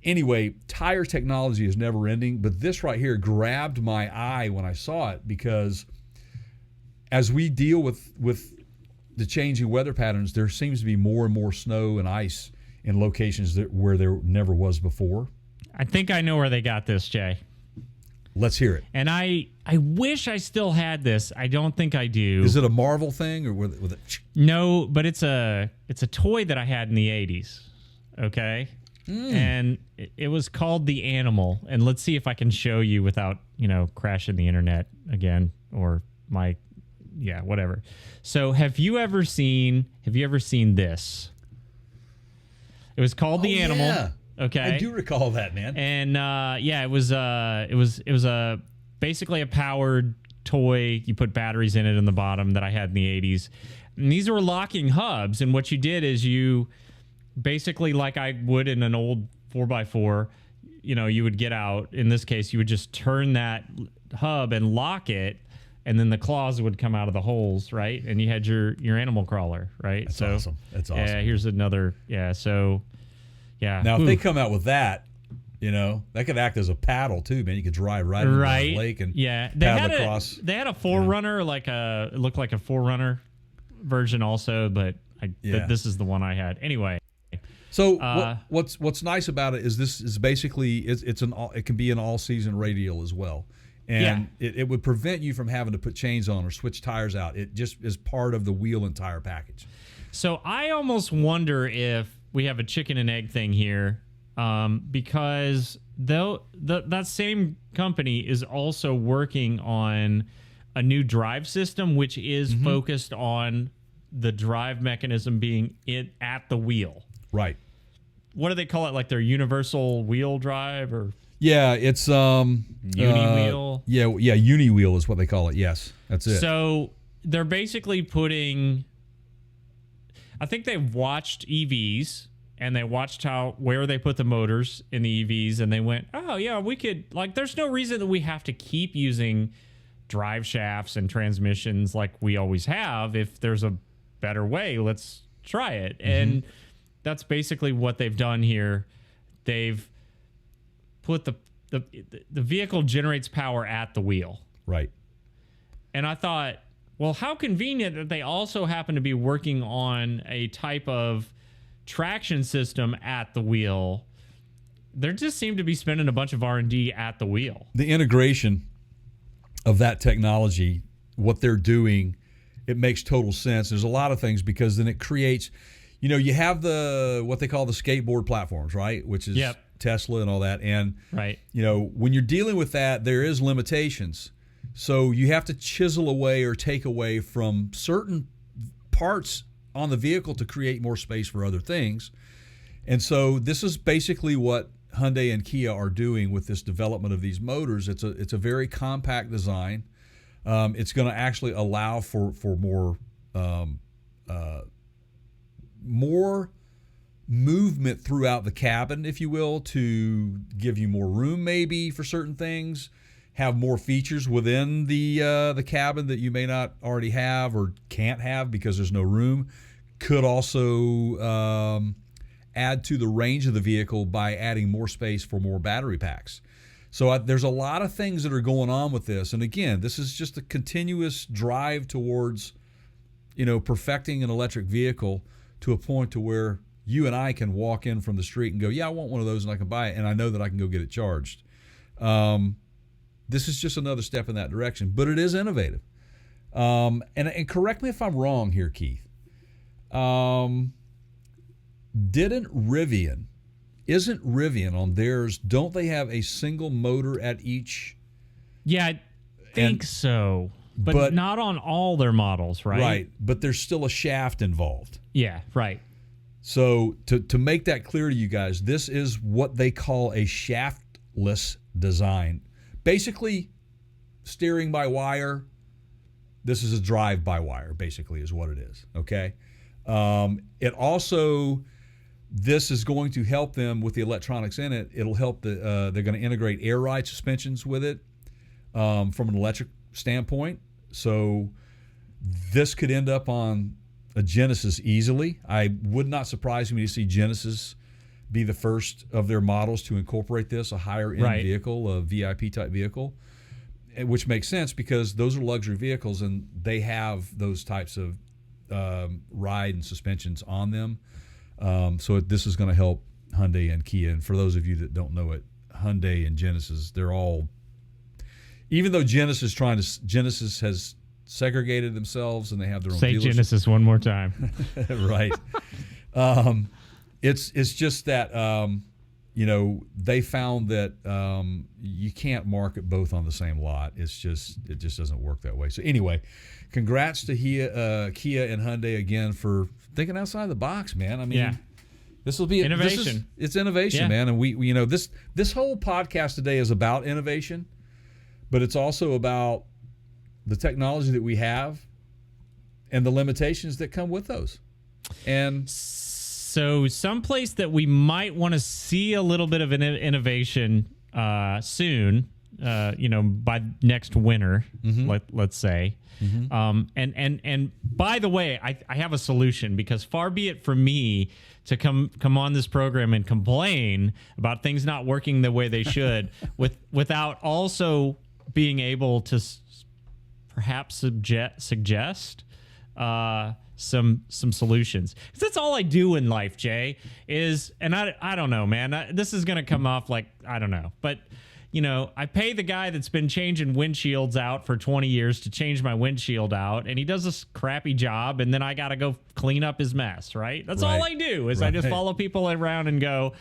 Speaker 1: anyway, tire technology is never ending, but this right here grabbed my eye when I saw it, because as we deal with the changing weather patterns, there seems to be more and more snow and ice in locations where there never was before.
Speaker 2: I think I know where they got this, Jay.
Speaker 1: Let's hear it.
Speaker 2: And I wish I still had this. I don't think I do.
Speaker 1: Is it a Marvel thing or with it?
Speaker 2: No, but it's a toy that I had in the 80s. Okay? And it was called The Animal. And let's see if I can show you without, crashing the internet again or whatever. So have you ever seen this? It was called The Animal.
Speaker 1: Yeah.
Speaker 2: Okay.
Speaker 1: I do recall that, man.
Speaker 2: And it was basically a powered toy. You put batteries in it in the bottom that I had in the 80s. And these were locking hubs, and what you did is you basically, like I would in an old 4x4, you would get out. In this case, you would just turn that hub and lock it, and then the claws would come out of the holes, right? And you had your animal crawler, right?
Speaker 1: That's awesome. That's awesome.
Speaker 2: Yeah, here's another. Yeah, so yeah.
Speaker 1: Now, if they come out with that, that could act as a paddle too, man. You could drive right into the lake and paddle across.
Speaker 2: They had a Forerunner, it looked like a Forerunner version also, but this is the one I had. Anyway.
Speaker 1: So what's nice about it is this is basically it can be an all season radial as well. And it would prevent you from having to put chains on or switch tires out. It just is part of the wheel and tire package.
Speaker 2: So I almost wonder if we have a chicken and egg thing here, because that same company is also working on a new drive system, which is focused on the drive mechanism being at the wheel.
Speaker 1: Right.
Speaker 2: What do they call it? Like their universal wheel drive or?
Speaker 1: Yeah, it's
Speaker 2: uni-wheel.
Speaker 1: Yeah, uni-wheel is what they call it. Yes, that's it.
Speaker 2: So they're basically putting. I think they've watched EVs and they watched where they put the motors in the EVs, and they went, oh yeah, we could, like, there's no reason that we have to keep using drive shafts and transmissions like we always have. If there's a better way, let's try it. And that's basically what they've done here. They've put the vehicle generates power at the wheel.
Speaker 1: Right.
Speaker 2: And I thought, well, how convenient that they also happen to be working on a type of traction system at the wheel. There just seemed to be spending a bunch of R&D at the wheel.
Speaker 1: The integration of that technology, what they're doing, it makes total sense. There's a lot of things, because then it creates, you have what they call the skateboard platforms, right? Which is Tesla and all that. And, when you're dealing with that, there is limitations. So you have to chisel away or take away from certain parts on the vehicle to create more space for other things. And so this is basically what Hyundai and Kia are doing with this development of these motors. It's a very compact design. It's going to actually allow for more movement throughout the cabin, if you will, to give you more room maybe for certain things, have more features within the cabin that you may not already have or can't have because there's no room. Could also add to the range of the vehicle by adding more space for more battery packs. So there's a lot of things that are going on with this. And again, this is just a continuous drive towards, perfecting an electric vehicle to a point to where you and I can walk in from the street and go, yeah, I want one of those and I can buy it. And I know that I can go get it charged. This is just another step in that direction, but it is innovative. And correct me if I'm wrong here, Keith. Isn't Rivian on theirs, don't they have a single motor at each?
Speaker 2: Yeah, I think so. But not on all their models, right?
Speaker 1: Right, but there's still a shaft involved.
Speaker 2: Yeah, right.
Speaker 1: So to make that clear to you guys, this is what they call a shaftless design. Basically, steering by wire. This is a drive by wire, basically, is what it is, okay? It also, this is going to help them with the electronics in it. It'll help they're going to integrate air ride suspensions with it from an electric standpoint. So this could end up on a Genesis easily. I would not surprise me to see Genesis be the first of their models to incorporate this, a higher end vehicle, a VIP type vehicle, which makes sense because those are luxury vehicles and they have those types of ride and suspensions on them. So this is going to help Hyundai and Kia. And for those of you that don't know it, Hyundai and Genesis, they're all, even though Genesis has segregated themselves and they have their own
Speaker 2: Say
Speaker 1: dealership.
Speaker 2: Genesis one more time.
Speaker 1: Right. It's just that they found that you can't market both on the same lot. It just doesn't work that way. So anyway, congrats to Kia and Hyundai again for thinking outside the box, man. I mean, this will be
Speaker 2: innovation.
Speaker 1: It's innovation, man. And we this whole podcast today is about innovation, but it's also about the technology that we have and the limitations that come with those. And
Speaker 2: so someplace that we might want to see a little bit of an innovation soon, by next winter, let's say. And by the way, I have a solution, because far be it from me to come on this program and complain about things not working the way they should without also being able to perhaps suggest some solutions. Because that's all I do in life, Jay, and I don't know, man. This is going to come off like, I don't know. But, I pay the guy that's been changing windshields out for 20 years to change my windshield out, and he does this crappy job, and then I got to go clean up his mess, right? That's all I do is I just follow people around and go,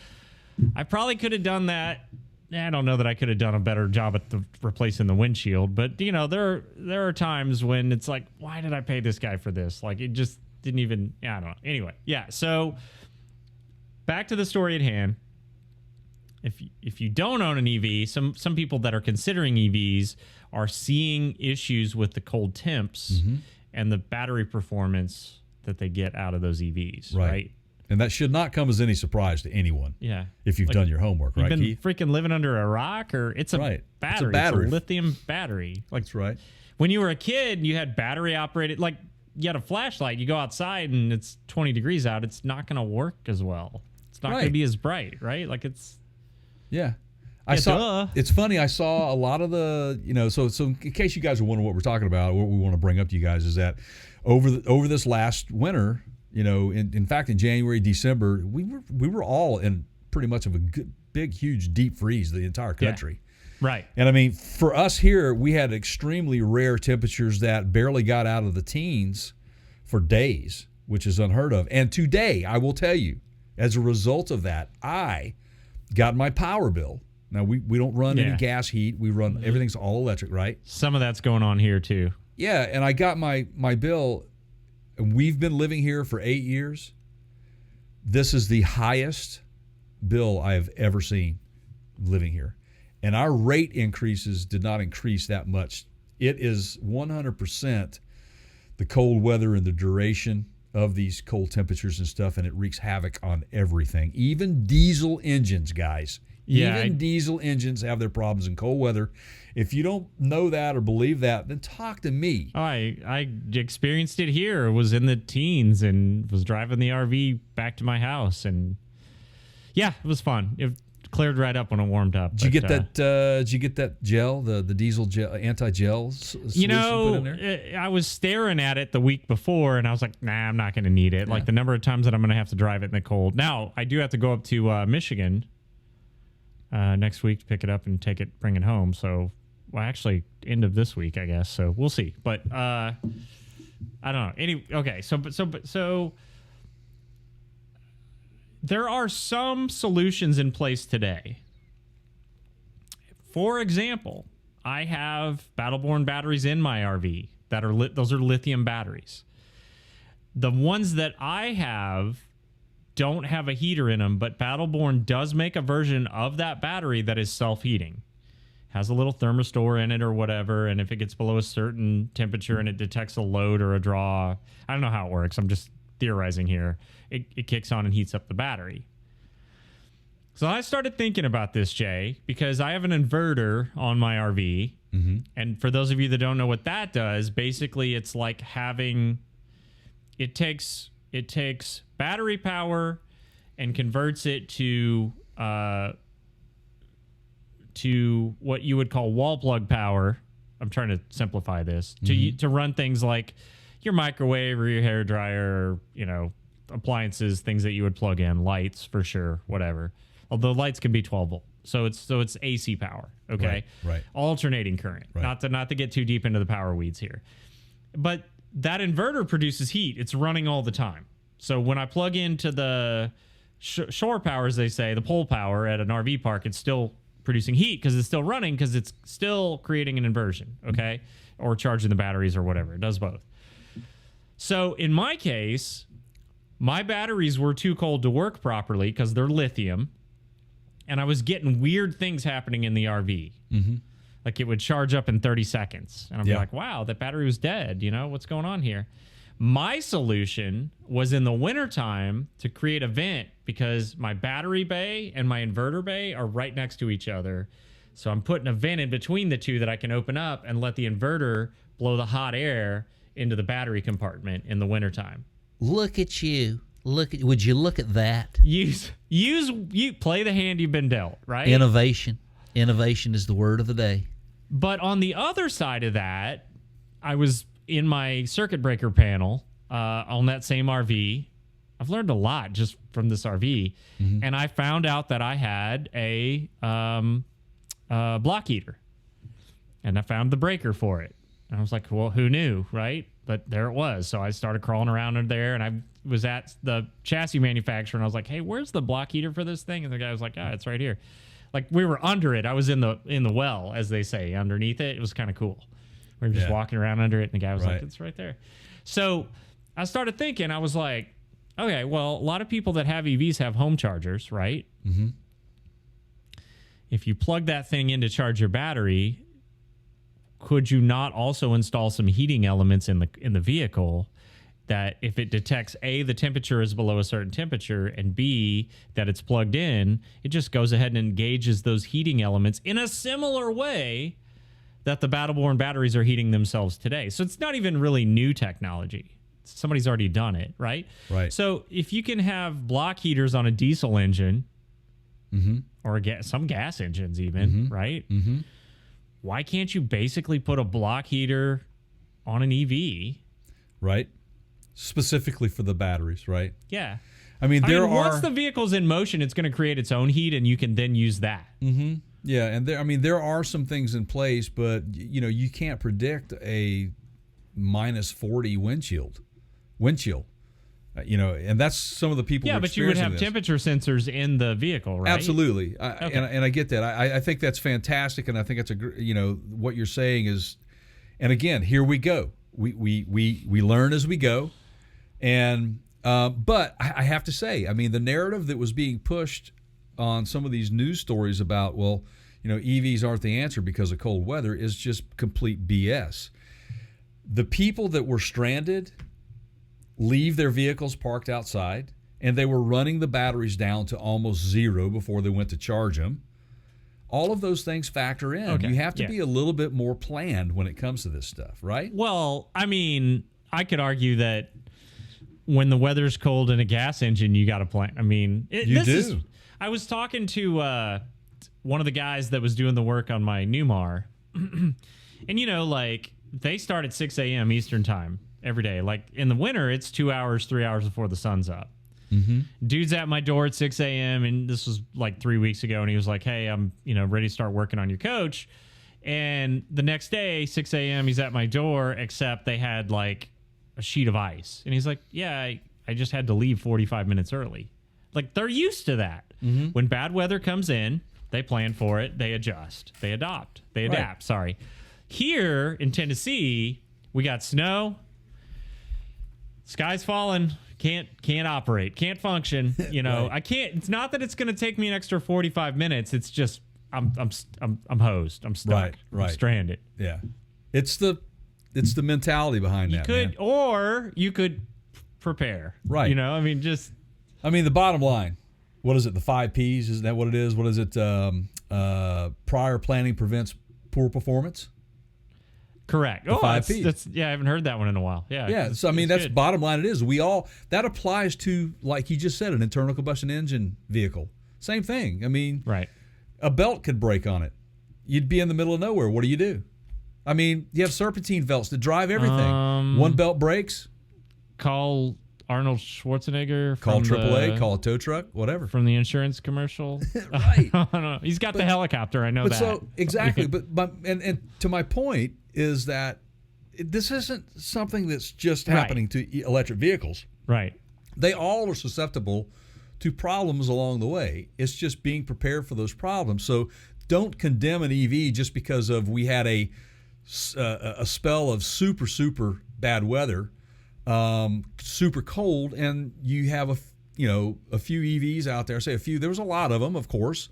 Speaker 2: I probably could have done that. I don't know that I could have done a better job at replacing the windshield, but there are times when it's like, why did I pay this guy for this? Like, it just didn't even, I don't know. Anyway, so back to the story at hand. If you don't own an EV, some people that are considering EVs are seeing issues with the cold temps and the battery performance that they get out of those EVs, right?
Speaker 1: And that should not come as any surprise to anyone.
Speaker 2: Yeah.
Speaker 1: If you've done your homework,
Speaker 2: You've
Speaker 1: right,
Speaker 2: been
Speaker 1: Keith?
Speaker 2: freaking living under a rock, or it's a
Speaker 1: Right.
Speaker 2: battery.
Speaker 1: It's a battery.
Speaker 2: It's a lithium battery. Like,
Speaker 1: That's right.
Speaker 2: when you were a kid, you had battery operated, like you had a flashlight, you go outside and it's 20 degrees out, it's not going to work as well. It's not going to be as bright, right? Like it's...
Speaker 1: Yeah.
Speaker 2: Duh.
Speaker 1: It's funny, I saw a lot of the, so in case you guys are wondering what we're talking about, what we want to bring up to you guys is that over this last winter, in fact, in January, December, we were all in pretty much of a big, huge deep freeze, the entire country.
Speaker 2: Yeah. Right.
Speaker 1: And I mean, for us here, we had extremely rare temperatures that barely got out of the teens for days, which is unheard of. And today, I will tell you, as a result of that, I got my power bill. Now, we don't run any gas heat. We run, everything's all electric, right?
Speaker 2: Some of that's going on here, too.
Speaker 1: Yeah, and I got my bill. We've been living here for 8 years. This is the highest bill I have ever seen living here. And our rate increases did not increase that much. It is 100% the cold weather and the duration of these cold temperatures and stuff, and it wreaks havoc on everything. Even diesel engines, guys.
Speaker 2: Yeah,
Speaker 1: Diesel engines have their problems in cold weather. If you don't know that or believe that, then talk to me.
Speaker 2: Oh, I experienced it here. Was in the teens and was driving the RV back to my house, and yeah, it was fun. It cleared right up when it warmed up.
Speaker 1: Did you get that? Did you get that gel, the diesel gel, anti-gel solution put in there?
Speaker 2: I was staring at it the week before, and I was like, nah, I'm not going to need it. Yeah. Like the number of times that I'm going to have to drive it in the cold. Now I do have to go up to Michigan next week to pick it up and bring it home. So, well, actually, end of this week, I guess. So we'll see. But I don't know. Okay. So there are some solutions in place today. For example, I have Battle-Born batteries in my RV that are those are lithium batteries. The ones that I have don't have a heater in them, but Battle-Born does make a version of that battery that is self-heating. Has a little thermistor in it or whatever, and if it gets below a certain temperature and it detects a load or a draw, I don't know how it works. I'm just theorizing here. It kicks on and heats up the battery. So I started thinking about this, Jay, because I have an inverter on my RV. Mm-hmm. And for those of you that don't know what that does, basically it's like having... It takes battery power and converts it to what you would call wall plug power. I'm trying to simplify this. Mm-hmm. To run things like your microwave or your hair dryer, or, appliances, things that you would plug in, lights for sure, whatever. Although lights can be 12 volt. So it's AC power, okay?
Speaker 1: Right.
Speaker 2: Alternating current. Right. Not to get too deep into the power weeds here. But that inverter produces heat. It's running all the time. So when I plug into the shore power, as they say, the pole power at an RV park, it's still producing heat because it's still running because it's still creating an inversion, okay? Or charging the batteries or whatever. It does both. So in my case, my batteries were too cold to work properly because they're lithium, and I was getting weird things happening in the RV. Mm-hmm. Like it would charge up in 30 seconds. And I'm like, wow, that battery was dead. What's going on here? My solution was in the wintertime to create a vent because my battery bay and my inverter bay are right next to each other. So I'm putting a vent in between the two that I can open up and let the inverter blow the hot air into the battery compartment in the wintertime.
Speaker 3: Look at you. Would you look at that?
Speaker 2: You play the hand you've been dealt, right?
Speaker 3: Innovation is the word of the day.
Speaker 2: But on the other side of that, I was in my circuit breaker panel on that same RV. I've learned a lot just from this RV. Mm-hmm. And I found out that I had a block heater. And I found the breaker for it. And I was like, well, who knew, right? But there it was. So I started crawling around under there, and I was at the chassis manufacturer, and I was like, hey, where's the block heater for this thing? And the guy was like, it's right here. Like, we were under it. I was in the well, as they say, underneath it. It was kind of cool. We were just walking around under it, and the guy was like, it's right there. So I started thinking, I was like, okay, well, a lot of people that have EVs have home chargers, right? Mm-hmm. If you plug that thing in to charge your battery, could you not also install some heating elements in the vehicle that if it detects A, the temperature is below a certain temperature, and B, that it's plugged in, it just goes ahead and engages those heating elements in a similar way that the battle-borne batteries are heating themselves today. So it's not even really new technology. Somebody's already done it, right?
Speaker 1: Right.
Speaker 2: So if you can have block heaters on a diesel engine, or some gas engines even, right? Why can't you basically put a block heater on an EV?
Speaker 1: Right. Specifically for the batteries, right?
Speaker 2: Yeah.
Speaker 1: I mean,
Speaker 2: once the vehicle's in motion, it's going to create its own heat, and you can then use that.
Speaker 1: Yeah, and there are some things in place, but you can't predict a minus 40 wind chill. And that's some of the people.
Speaker 2: Yeah, but you would have
Speaker 1: this.
Speaker 2: temperature sensors in the vehicle, right?
Speaker 1: Absolutely, and I get that. I think that's fantastic, and I think it's what you're saying is, and again, here we go. We learn as we go, and but I have to say, I mean, the narrative that was being pushed on some of these news stories about, EVs aren't the answer because of cold weather is just complete BS. The people that were stranded leave their vehicles parked outside, and they were running the batteries down to almost zero before they went to charge them. All of those things factor in.
Speaker 2: Okay,
Speaker 1: you have to be a little bit more planned when it comes to this stuff, right?
Speaker 2: Well, I mean, I could argue that when the weather's cold in a gas engine, you got to plan. I mean, I was talking to one of the guys that was doing the work on my Newmar, and they start at 6 a.m. Eastern time every day. Like in the winter, it's 2 hours, 3 hours before the sun's up. Dude's at my door at 6 a.m. and this was like 3 weeks ago, and he was like, "Hey, I'm ready to start working on your coach." And the next day, 6 a.m., he's at my door, except they had like a sheet of ice, and he's like, "Yeah, I just had to leave 45 minutes early." Like they're used to that. When bad weather comes in, they plan for it, they adjust, they adapt.
Speaker 1: Right.
Speaker 2: Sorry. Here in Tennessee, we got snow. Sky's falling. Can't operate. Can't function.
Speaker 1: Right.
Speaker 2: I can't. It's not that it's going to take me an extra 45 minutes. It's just I'm hosed. I'm stuck.
Speaker 1: Right.
Speaker 2: I'm stranded.
Speaker 1: Yeah, it's the mentality behind that.
Speaker 2: Or you could prepare.
Speaker 1: Right.
Speaker 2: I mean,
Speaker 1: the bottom line. What is it? The 5 Ps? Isn't that what it is? What is it? Prior planning prevents poor performance.
Speaker 2: Correct.
Speaker 1: The 5 Ps.
Speaker 2: That's I haven't heard that one in a while. Yeah.
Speaker 1: Yeah. So that's
Speaker 2: good.
Speaker 1: Bottom line. It is. That applies to, like you just said, an internal combustion engine vehicle. Same thing. I mean,
Speaker 2: right.
Speaker 1: A belt could break on it. You'd be in the middle of nowhere. What do you do? I mean, you have serpentine belts that drive everything. One belt breaks.
Speaker 2: Call Arnold Schwarzenegger.
Speaker 1: Call AAA. Call a tow truck. Whatever.
Speaker 2: From the insurance commercial.
Speaker 1: Right.
Speaker 2: I don't know. He's got the helicopter. I know that.
Speaker 1: So exactly. but and to my point is that this isn't something that's just happening to electric vehicles.
Speaker 2: Right.
Speaker 1: They all are susceptible to problems along the way. It's just being prepared for those problems. So don't condemn an EV just because we had a spell of super bad weather, super cold, and you have a few EVs out there. Say a few. There was a lot of them, of course,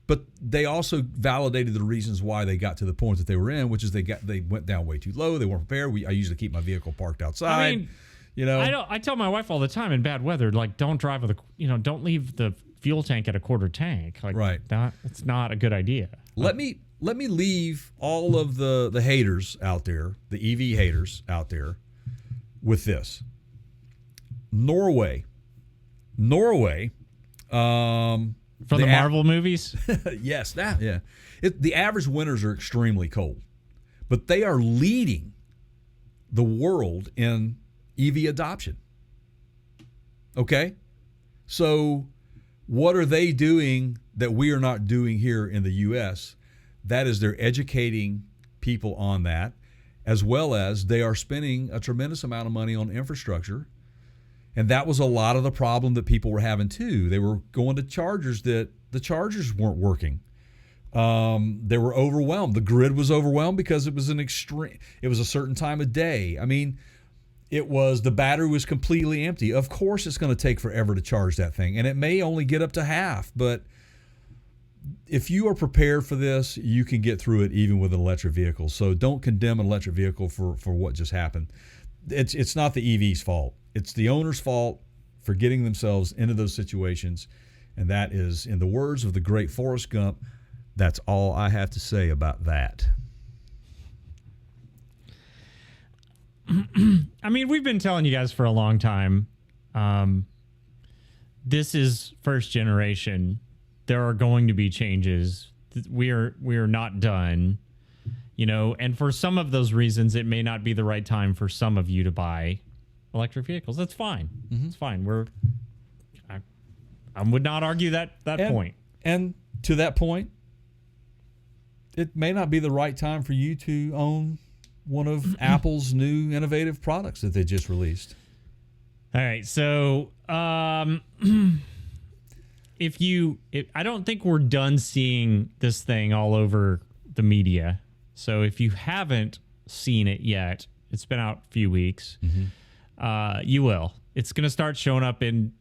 Speaker 1: but they also validated the reasons why they got to the point that they were in, which is they went down way too low. They weren't prepared. I usually keep my vehicle parked outside.
Speaker 2: I mean, I tell my wife all the time in bad weather, like, don't drive with don't leave the fuel tank at a quarter tank. Like,
Speaker 1: right.
Speaker 2: It's not a good idea.
Speaker 1: Let me leave all of the haters out there, the EV haters out there, with this. Norway.
Speaker 2: From the Marvel movies?
Speaker 1: Yes, that. Yeah. The average winters are extremely cold, but they are leading the world in EV adoption. Okay? So what are they doing that we are not doing here in the U.S.? That is, they're educating people on that, as well as they are spending a tremendous amount of money on infrastructure. And that was a lot of the problem that people were having too. They were going to chargers that the chargers weren't working. They were overwhelmed. The grid was overwhelmed because it was it was a certain time of day. I mean, the battery was completely empty. Of course it's going to take forever to charge that thing, and it may only get up to half, but if you are prepared for this, you can get through it even with an electric vehicle. So don't condemn an electric vehicle for what just happened. it's not the EV's fault. It's the owner's fault for getting themselves into those situations. And that is, in the words of the great Forrest Gump, that's all I have to say about that.
Speaker 2: I mean, we've been telling you guys for a long time, this is first generation. There are going to be changes. We are not done, and for some of those reasons, it may not be the right time for some of you to buy electric vehicles. That's fine. Mm-hmm. It's fine. I would not argue that point.
Speaker 1: And to that point, it may not be the right time for you to own one of Apple's new innovative products that they just released.
Speaker 2: All right, so I don't think we're done seeing this thing all over the media. So if you haven't seen it yet, it's been out a few weeks. Mm-hmm. You will. It's going to start showing up in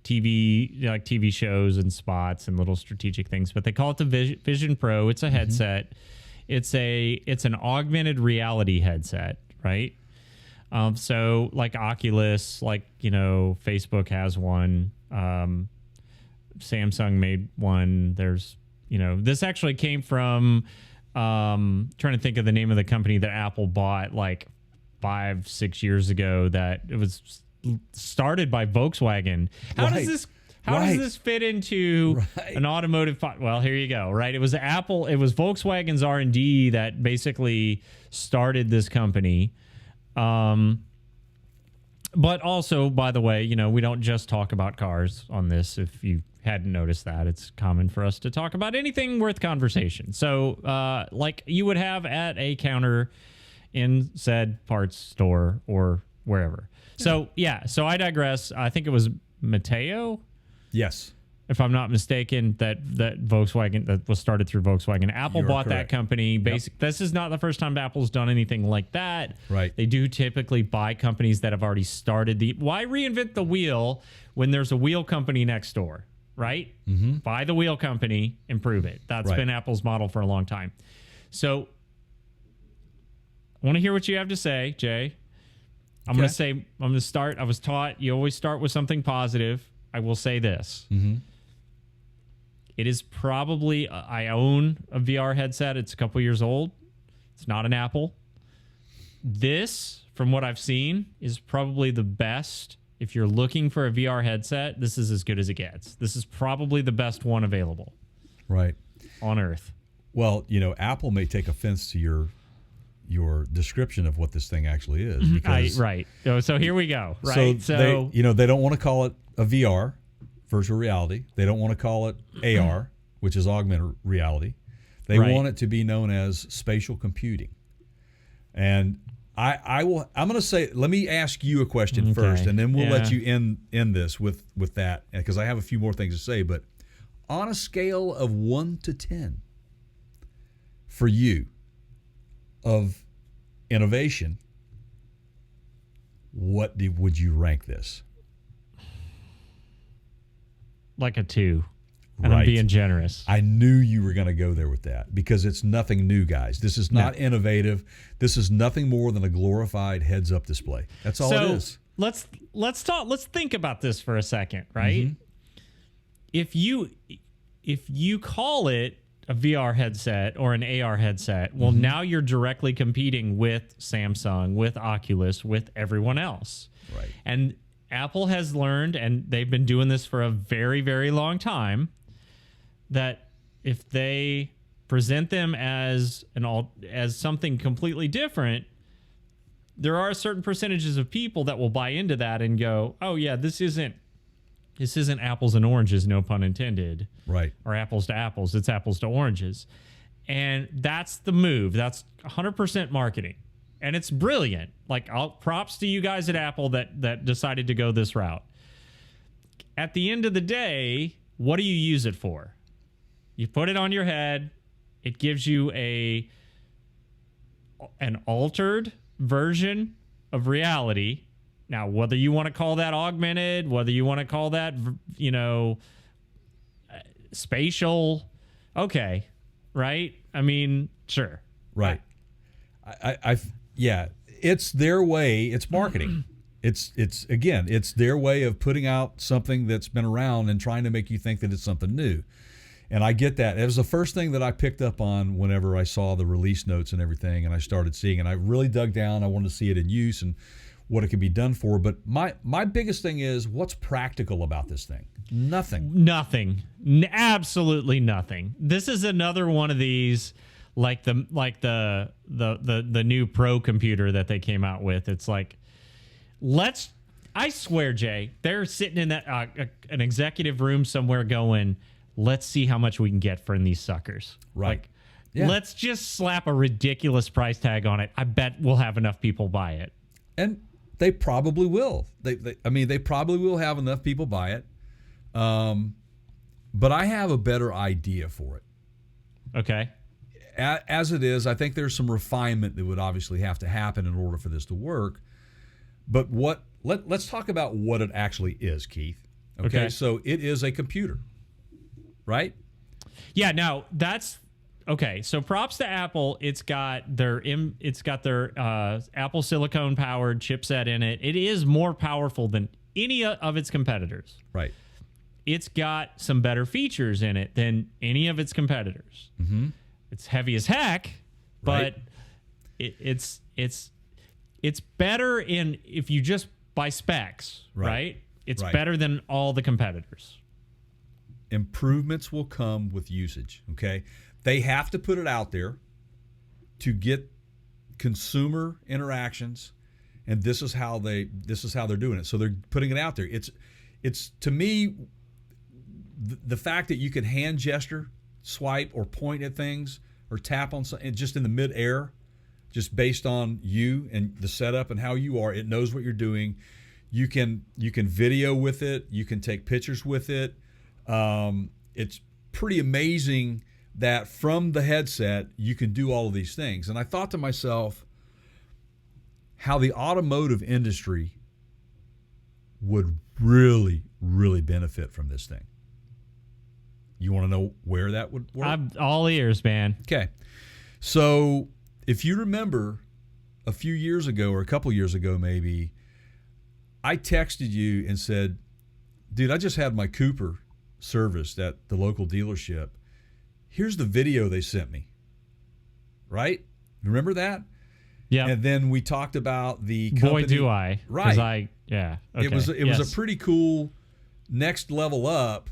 Speaker 2: TV, like TV shows and spots and little strategic things. But they call it the Vision Pro. It's a headset. It's an augmented reality headset, right? So like Oculus, Facebook has one. Samsung made one. There's, this actually came from, trying to think of the name of the company that Apple bought like 5-6 years ago, that it was started by Volkswagen. How does this fit into an automotive? Well, here you go. Right. It was Volkswagen's R&D that basically started this company. But also, by the way, we don't just talk about cars on this. If you hadn't noticed that, it's common for us to talk about anything worth conversation. So, like you would have at a counter in said parts store or wherever. So, so I digress. I think it was Mateo.
Speaker 1: Yes.
Speaker 2: If I'm not mistaken, that Volkswagen, that was started through Volkswagen. Apple bought that company. This is not the first time Apple's done anything like that.
Speaker 1: Right.
Speaker 2: They do typically buy companies that have already started why reinvent the wheel when there's a wheel company next door, right? Mm-hmm. Buy the wheel company, improve it. That's been Apple's model for a long time. So I want to hear what you have to say, Jay. I'm going to start. I was taught you always start with something positive. I will say this. Mm-hmm. It is probably, I own a VR headset. It's a couple years old. It's not an Apple. This, from what I've seen, is probably the best. If you're looking for a VR headset, this is as good as it gets. This is probably the best one available.
Speaker 1: Right.
Speaker 2: On Earth.
Speaker 1: Well, Apple may take offense to your description of what this thing actually is. Because,
Speaker 2: right. So here we go. Right.
Speaker 1: So they don't want to call it a VR, virtual reality. They don't want to call it AR, which is augmented reality. They want it to be known as spatial computing. And I'm going to say, let me ask you a question first, and then we'll let you end this with that, because I have a few more things to say. But on a scale of 1 to 10, for you, of innovation, would you rank this?
Speaker 2: Like a 2. And I'm being generous.
Speaker 1: I knew you were going to go there with that, because it's nothing new, guys. This is not innovative. This is nothing more than a glorified heads-up display. That's all it is.
Speaker 2: Let's think about this for a second, right? Mm-hmm. If you call it a VR headset or an AR headset, well, now you're directly competing with Samsung, with Oculus, with everyone else.
Speaker 1: Right.
Speaker 2: And Apple has learned, and they've been doing this for a very, very long time, that if they present them as something completely different, there are certain percentages of people that will buy into that and go, "Oh yeah, this isn't apples and oranges, no pun intended."
Speaker 1: Right.
Speaker 2: Or apples to apples. It's apples to oranges. And that's the move. That's 100% marketing. And it's brilliant. Like, props to you guys at Apple that decided to go this route. At the end of the day, what do you use it for? You put it on your head. It gives you an altered version of reality. Now, whether you want to call that augmented, whether you want to call that, spatial, okay, right? I mean, sure.
Speaker 1: Right. it's their way. It's marketing. It's again, it's their way of putting out something that's been around and trying to make you think that it's something new. And I get that. It was the first thing that I picked up on whenever I saw the release notes and everything, and I started seeing, and I really dug down. I wanted to see it in use and what it could be done for. But my biggest thing is, what's practical about this thing?
Speaker 2: Nothing. Absolutely nothing. This is another one of these, like the new Pro computer that they came out with. It's like, I swear, Jay, they're sitting in that an executive room somewhere going, let's see how much we can get from these suckers.
Speaker 1: Right.
Speaker 2: Let's just slap a ridiculous price tag on it. I bet we'll have enough people buy it.
Speaker 1: And they probably will. They probably will have enough people buy it. But I have a better idea for it.
Speaker 2: Okay.
Speaker 1: As it is, I think there's some refinement that would obviously have to happen in order for this to work. But let's talk about what it actually is, Keith. Okay. So it is a computer. Right?
Speaker 2: Yeah, now that's okay. So props to Apple. It's got their Apple silicone powered chipset in it. It is more powerful than any of its competitors.
Speaker 1: Right.
Speaker 2: It's got some better features in it than any of its competitors.
Speaker 1: Mm-hmm.
Speaker 2: It's heavy as heck, but it's better in if you just by specs, right? It's better than all the competitors.
Speaker 1: Improvements will come with usage, okay? They have to put it out there to get consumer interactions, and this is how they're doing it. So they're putting it out there. It's to me, the fact that you can hand gesture, swipe, or point at things or tap on something just in the mid-air, just based on you and the setup and how you are, it knows what you're doing. You can video with it. You can take pictures with it. It's pretty amazing that from the headset you can do all of these things. And I thought to myself how the automotive industry would really, really benefit from this thing. You want to know where that would work?
Speaker 2: I'm all ears, man.
Speaker 1: Okay. So if you remember a few years ago or a couple years ago maybe, I texted you and said, dude, I just had my Cooper serviced at the local dealership. Here's the video they sent me. Right? Remember that?
Speaker 2: Yeah.
Speaker 1: And then we talked about the company.
Speaker 2: Boy, do I.
Speaker 1: Right.
Speaker 2: Yeah. Okay.
Speaker 1: It was a pretty cool next level up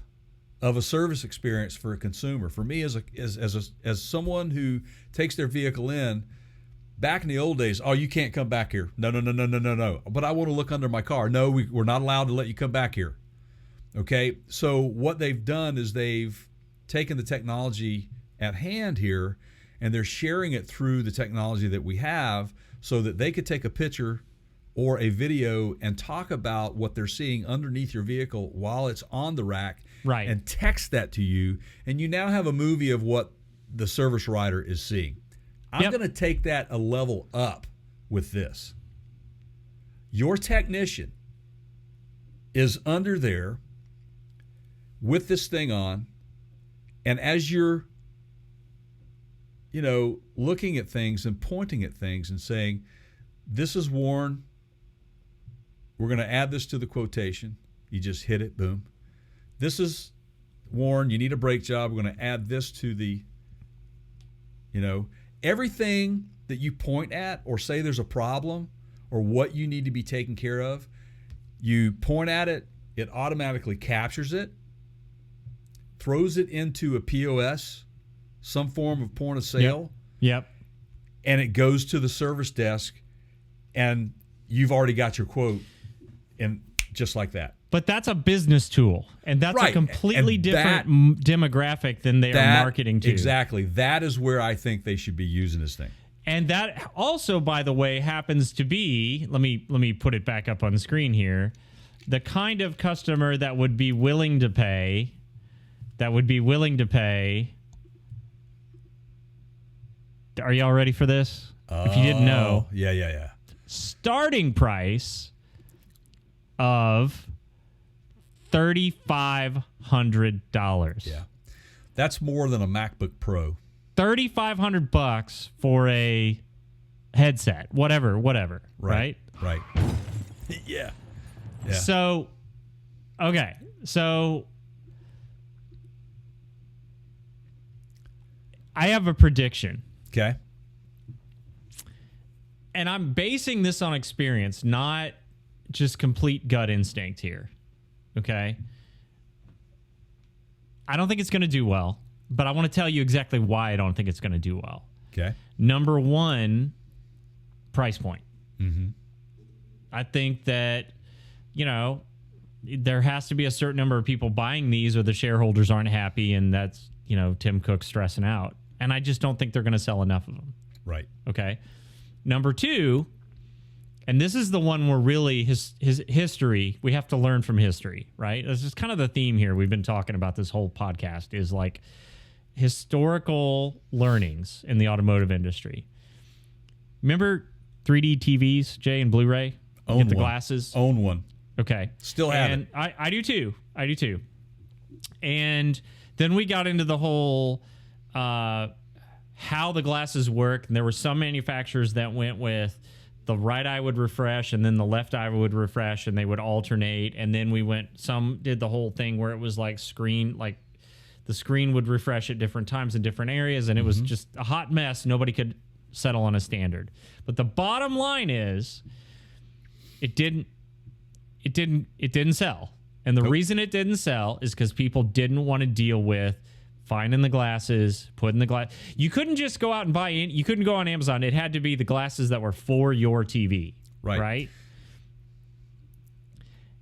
Speaker 1: of a service experience for a consumer. For me as someone who takes their vehicle in, back in the old days, oh, you can't come back here. No. But I want to look under my car. No, we're not allowed to let you come back here. Okay, so what they've done is they've taken the technology at hand here, and they're sharing it through the technology that we have so that they could take a picture or a video and talk about what they're seeing underneath your vehicle while it's on the rack,
Speaker 2: right,
Speaker 1: and text that to you, and you now have a movie of what the service writer is seeing. I'm going to take that a level up with this. Your technician is under there with this thing on, and as you're, looking at things and pointing at things and saying, this is Warren, we're going to add this to the quotation. You just hit it, boom. This is Warren, you need a brake job. We're going to add this to the, everything that you point at or say there's a problem or what you need to be taken care of, you point at it, it automatically captures it, throws it into a POS, some form of point of sale.
Speaker 2: Yep.
Speaker 1: And it goes to the service desk, and you've already got your quote, and just like that.
Speaker 2: But that's a business tool, and that's a completely different demographic than they are marketing to.
Speaker 1: Exactly. That is where I think they should be using this thing.
Speaker 2: And that also, by the way, happens to be, let me put it back up on the screen here, the kind of customer that would be willing to pay, are y'all ready for this? If you didn't know.
Speaker 1: Yeah.
Speaker 2: Starting price of $3,500.
Speaker 1: Yeah. That's more than a MacBook Pro.
Speaker 2: $3,500 for a headset, whatever, right?
Speaker 1: Right. Yeah. Yeah.
Speaker 2: So, okay. So, I have a prediction.
Speaker 1: Okay.
Speaker 2: And I'm basing this on experience, not just complete gut instinct here. Okay? I don't think it's going to do well, but I want to tell you exactly why I don't think it's going to do well.
Speaker 1: Okay.
Speaker 2: Number one, price point.
Speaker 1: Mm-hmm.
Speaker 2: I think that, there has to be a certain number of people buying these or the shareholders aren't happy, and that's, Tim Cook stressing out. And I just don't think they're going to sell enough of them.
Speaker 1: Right.
Speaker 2: Okay. Number two, and this is the one where really his history, we have to learn from history, right? This is kind of the theme here we've been talking about this whole podcast, is like historical learnings in the automotive industry. Remember 3D TVs, Jay, and Blu-ray? Get the glasses.
Speaker 1: Own one.
Speaker 2: Okay.
Speaker 1: Still have it.
Speaker 2: I do too. And then we got into the whole how the glasses work. And there were some manufacturers that went with the right eye would refresh and then the left eye would refresh, and they would alternate. And then some did the whole thing where it was like the screen would refresh at different times in different areas. And it was just a hot mess. Nobody could settle on a standard. But the bottom line is it didn't sell. And the reason it didn't sell is because people didn't want to deal with finding the glasses, putting the glass. You couldn't just go out and buy in. You couldn't go on Amazon. It had to be the glasses that were for your TV. Right?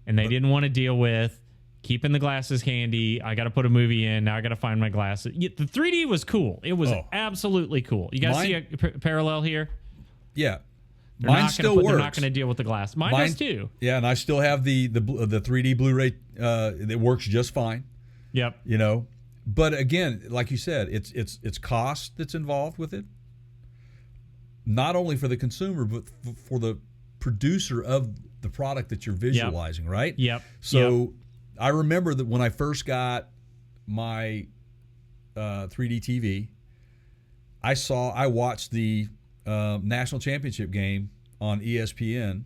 Speaker 2: And they didn't want to deal with keeping the glasses handy. I got to put a movie in. Now I got to find my glasses. The 3D was cool. It was absolutely cool. You guys see a parallel here?
Speaker 1: Yeah. Mine still works.
Speaker 2: They're not going to deal with the glass. Mine does too.
Speaker 1: Yeah, and I still have the 3D Blu-ray. It works just fine.
Speaker 2: Yep.
Speaker 1: But again, like you said, it's cost that's involved with it. Not only for the consumer, but for the producer of the product that you're visualizing, right?
Speaker 2: Yep.
Speaker 1: So I remember that when I first got my 3D TV, I watched the national championship game on ESPN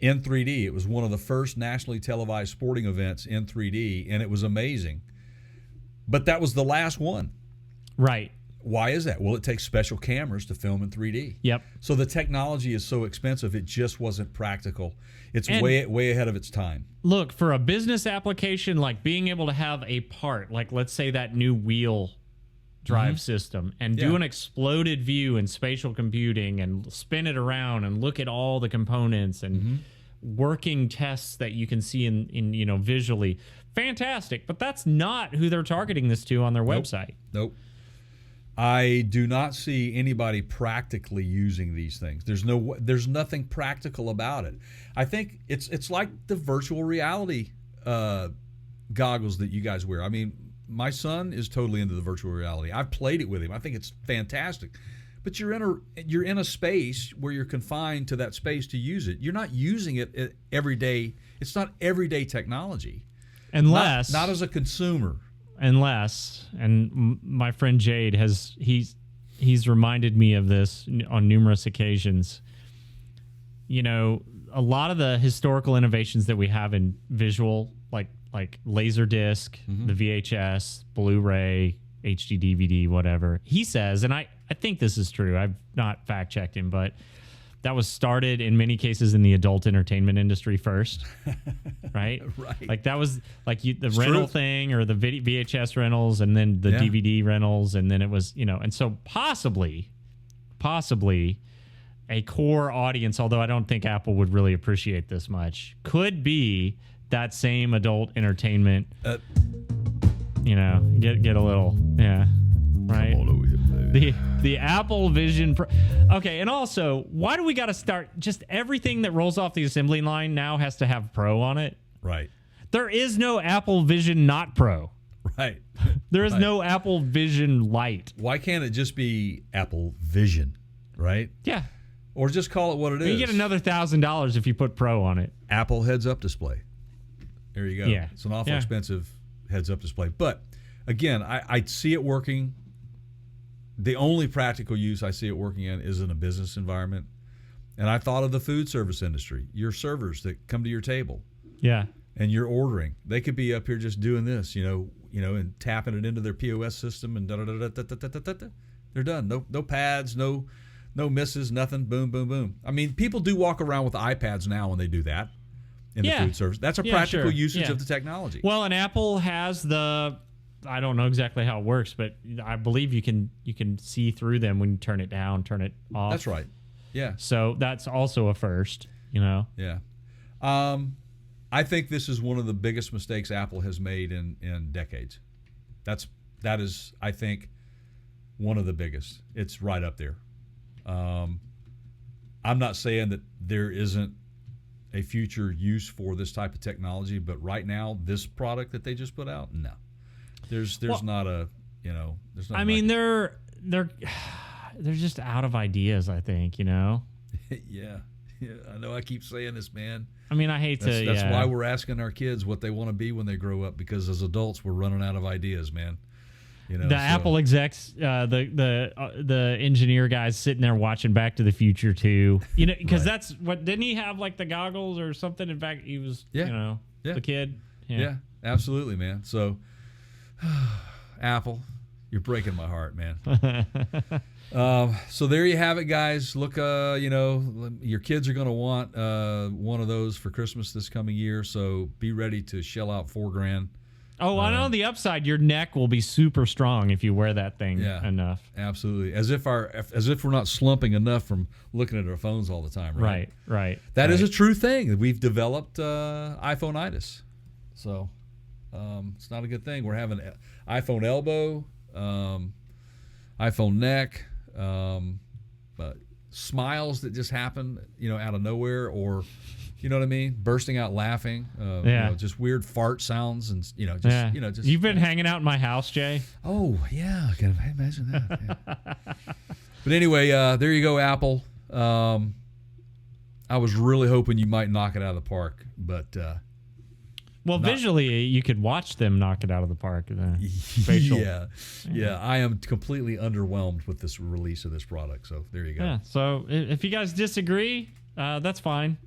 Speaker 1: in 3D. It was one of the first nationally televised sporting events in 3D, and it was amazing. But that was the last one. Right. Why is that? Well, it takes special cameras to film in 3D.
Speaker 2: Yep.
Speaker 1: So the technology is so expensive, it just wasn't practical. It's way ahead of its time.
Speaker 2: Look, for a business application, like being able to have a part, like let's say that new wheel drive system, and do an exploded view in spatial computing and spin it around and look at all the components and working tests that you can see in visually. Fantastic. But that's not who they're targeting this to on their website.
Speaker 1: Nope. I do not see anybody practically using these things. There's nothing practical about it. I think it's like the virtual reality goggles that you guys wear. I mean, my son is totally into the virtual reality. I've played it with him. I think it's fantastic. But you're in a space where you're confined to that space to use it. You're not using it every day. It's not everyday technology.
Speaker 2: Unless
Speaker 1: not as a consumer.
Speaker 2: Unless, and my friend Jade he's reminded me of this on numerous occasions. A lot of the historical innovations that we have in visual, like Laserdisc, the VHS, Blu-ray, HD DVD, whatever. He says, and I think this is true. I've not fact-checked him, but that was started in many cases in the adult entertainment industry first, right?
Speaker 1: Right.
Speaker 2: Like that was like the rental thing, or the VHS rentals, and then the DVD rentals, and then it was, and so possibly a core audience, although I don't think Apple would really appreciate this much, could be that same adult entertainment. Get a little, right?
Speaker 1: Come on over here, baby.
Speaker 2: The Apple Vision Pro. Okay, and also, why do we got to start? Just everything that rolls off the assembly line now has to have Pro on it.
Speaker 1: Right.
Speaker 2: There is no Apple Vision not Pro.
Speaker 1: Right.
Speaker 2: There is no Apple Vision Lite.
Speaker 1: Why can't it just be Apple Vision, right?
Speaker 2: Yeah.
Speaker 1: Or just call it what it is.
Speaker 2: You get another $1,000 if you put Pro on it.
Speaker 1: Apple heads-up display. There you go.
Speaker 2: Yeah.
Speaker 1: It's an awful expensive heads-up display. But, again, I see it working the only practical use I see it working in is in a business environment. And I thought of the food service industry, your servers that come to your table.
Speaker 2: Yeah.
Speaker 1: And you're ordering. They could be up here just doing this, and tapping it into their POS system and da-da-da-da-da-da-da-da-da. They're done. No pads, no misses, nothing. Boom, boom, boom. I mean, people do walk around with iPads now when they do that in the food service. That's a practical usage of the technology.
Speaker 2: Well, and Apple has I don't know exactly how it works, but I believe you can see through them when you turn it down, turn it off.
Speaker 1: That's right. Yeah.
Speaker 2: So that's also a first,
Speaker 1: Yeah. I think this is one of the biggest mistakes Apple has made in decades. That is, I think, one of the biggest. It's right up there. I'm not saying that there isn't a future use for this type of technology, but right now, this product that they just put out, no. There's not a, there's not.
Speaker 2: I mean, they're just out of ideas, I think,
Speaker 1: Yeah, I know I keep saying this, man.
Speaker 2: I mean, I hate to.
Speaker 1: That's why we're asking our kids what they want to be when they grow up, because as adults, we're running out of ideas, man.
Speaker 2: Apple execs, the engineer guys sitting there watching Back to the Future too. Because that's what, didn't he have like the goggles or something? In fact, he was, the kid.
Speaker 1: Yeah, absolutely, man. So, Apple, you're breaking my heart, man. So there you have it, guys. Look, your kids are going to want one of those for Christmas this coming year. So be ready to shell out $4,000.
Speaker 2: Oh, I know the upside. Your neck will be super strong if you wear that thing enough.
Speaker 1: Absolutely, as if we're not slumping enough from looking at our phones all the time.
Speaker 2: Right.
Speaker 1: That is a true thing. We've developed iPhone-itis. So it's not a good thing. We're having iPhone elbow, iPhone neck, but smiles that just happen, out of nowhere, or you know what I mean, bursting out laughing, just weird fart sounds, and just.
Speaker 2: You've been hanging out in my house, Jay.
Speaker 1: Oh yeah, can I imagine that? Yeah. But anyway, there you go, Apple. I was really hoping you might knock it out of the park, but.
Speaker 2: Visually, you could watch them knock it out of the park. Facial.
Speaker 1: Yeah. I am completely underwhelmed with this release of this product. So there you go.
Speaker 2: Yeah. So if you guys disagree, that's fine.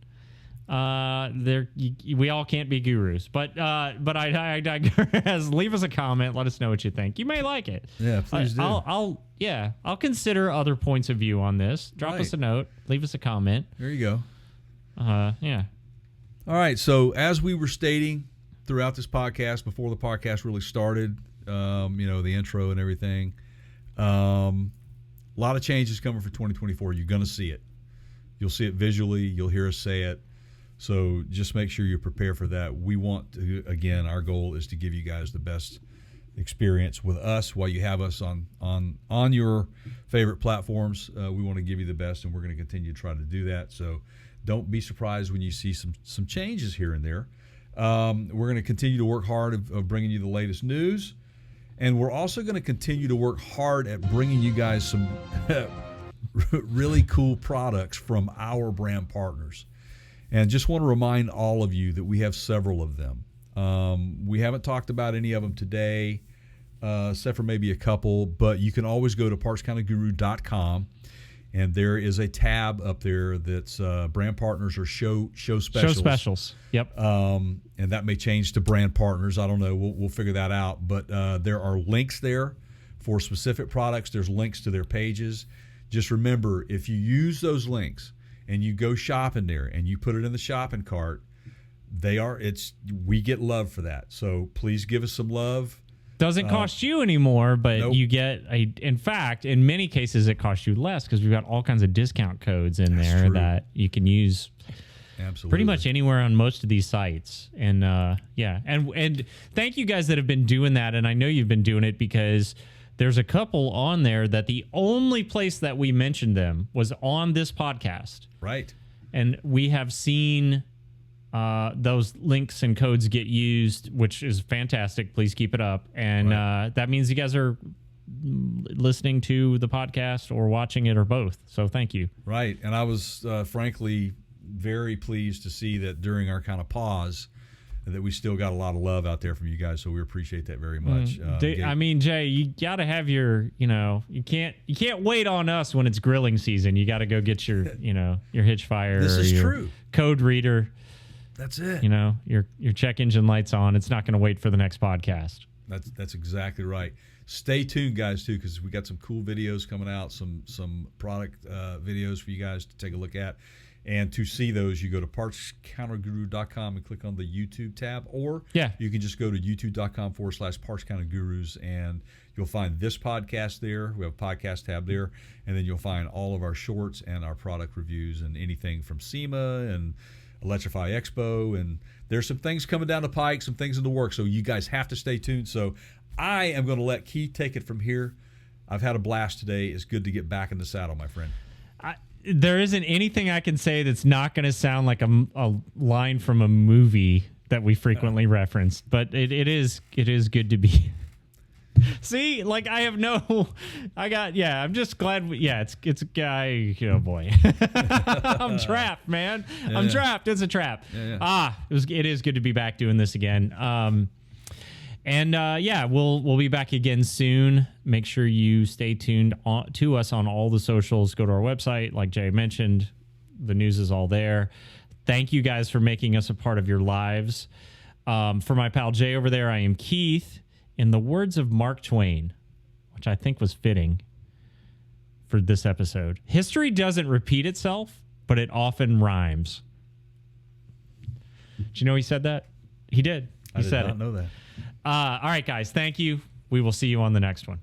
Speaker 2: We all can't be gurus, but I digress. Leave us a comment. Let us know what you think. You may like it.
Speaker 1: Yeah, please do.
Speaker 2: I'll consider other points of view on this. Drop us a note. Leave us a comment.
Speaker 1: There you go.
Speaker 2: Yeah.
Speaker 1: All right, so as we were stating throughout this podcast, before the podcast really started, the intro and everything, a lot of changes coming for 2024. You're going to see it. You'll see it visually. You'll hear us say it. So just make sure you're prepared for that. We want to, again, our goal is to give you guys the best experience with us while you have us on your favorite platforms. We want to give you the best, and we're going to continue to try to do that. So don't be surprised when you see some changes here and there. We're going to continue to work hard of bringing you the latest news, and we're also going to continue to work hard at bringing you guys some really cool products from our brand partners. And just want to remind all of you that we have several of them. We haven't talked about any of them today, except for maybe a couple, but you can always go to partscounterguru.com. And there is a tab up there that's brand partners or show specials.
Speaker 2: Show specials. Yep.
Speaker 1: And that may change to brand partners. I don't know. We'll figure that out. But there are links there for specific products. There's links to their pages. Just remember, if you use those links and you go shopping there and you put it in the shopping cart, we get love for that. So please give us some love.
Speaker 2: Doesn't cost you anymore, but
Speaker 1: nope.
Speaker 2: You get in fact, in many cases, it costs you less because we've got all kinds of discount codes in there that you can use.
Speaker 1: Absolutely.
Speaker 2: Pretty much anywhere on most of these sites. And and thank you guys that have been doing that. And I know you've been doing it because there's a couple on there that the only place that we mentioned them was on this podcast.
Speaker 1: Right.
Speaker 2: And we have seen those links and codes get used, which is fantastic. Please keep it up. And that means you guys are listening to the podcast or watching it or both. So thank you.
Speaker 1: Right. And I was frankly very pleased to see that during our kind of pause, that we still got a lot of love out there from you guys. So we appreciate that very much.
Speaker 2: I mean, Jay, you got to have your, you can't wait on us when it's grilling season. You got to go get your, your Hitchfire.
Speaker 1: This is
Speaker 2: your
Speaker 1: true.
Speaker 2: Code reader.
Speaker 1: That's it.
Speaker 2: Your check engine lights on. It's not going to wait for the next podcast.
Speaker 1: That's exactly right. Stay tuned, guys, too, because we got some cool videos coming out, some product videos for you guys to take a look at. And to see those, you go to partscounterguru.com and click on the YouTube tab, or you can just go to youtube.com/partscountergurus, and you'll find this podcast there. We have a podcast tab there, and then you'll find all of our shorts and our product reviews and anything from SEMA and Electrify Expo. And there's some things coming down the pike, some things in the works, so you guys have to stay tuned. So I am going to let Keith take it from here. I've had a blast today. It's good to get back in the saddle, my friend.
Speaker 2: There isn't anything I can say that's not going to sound like a line from a movie that we frequently reference, but it is good to be. See, like I'm just glad. It's a guy. Oh boy, I'm trapped, man. I'm trapped. It's a trap. It is good to be back doing this again. We'll be back again soon. Make sure you stay tuned to us on all the socials. Go to our website. Like Jay mentioned, the news is all there. Thank you guys for making us a part of your lives. For my pal Jay over there, I am Keith. In the words of Mark Twain, which I think was fitting for this episode, history doesn't repeat itself, but it often rhymes. Did you know he said that? He did.
Speaker 1: I did not know that.
Speaker 2: All right, guys. Thank you. We will see you on the next one.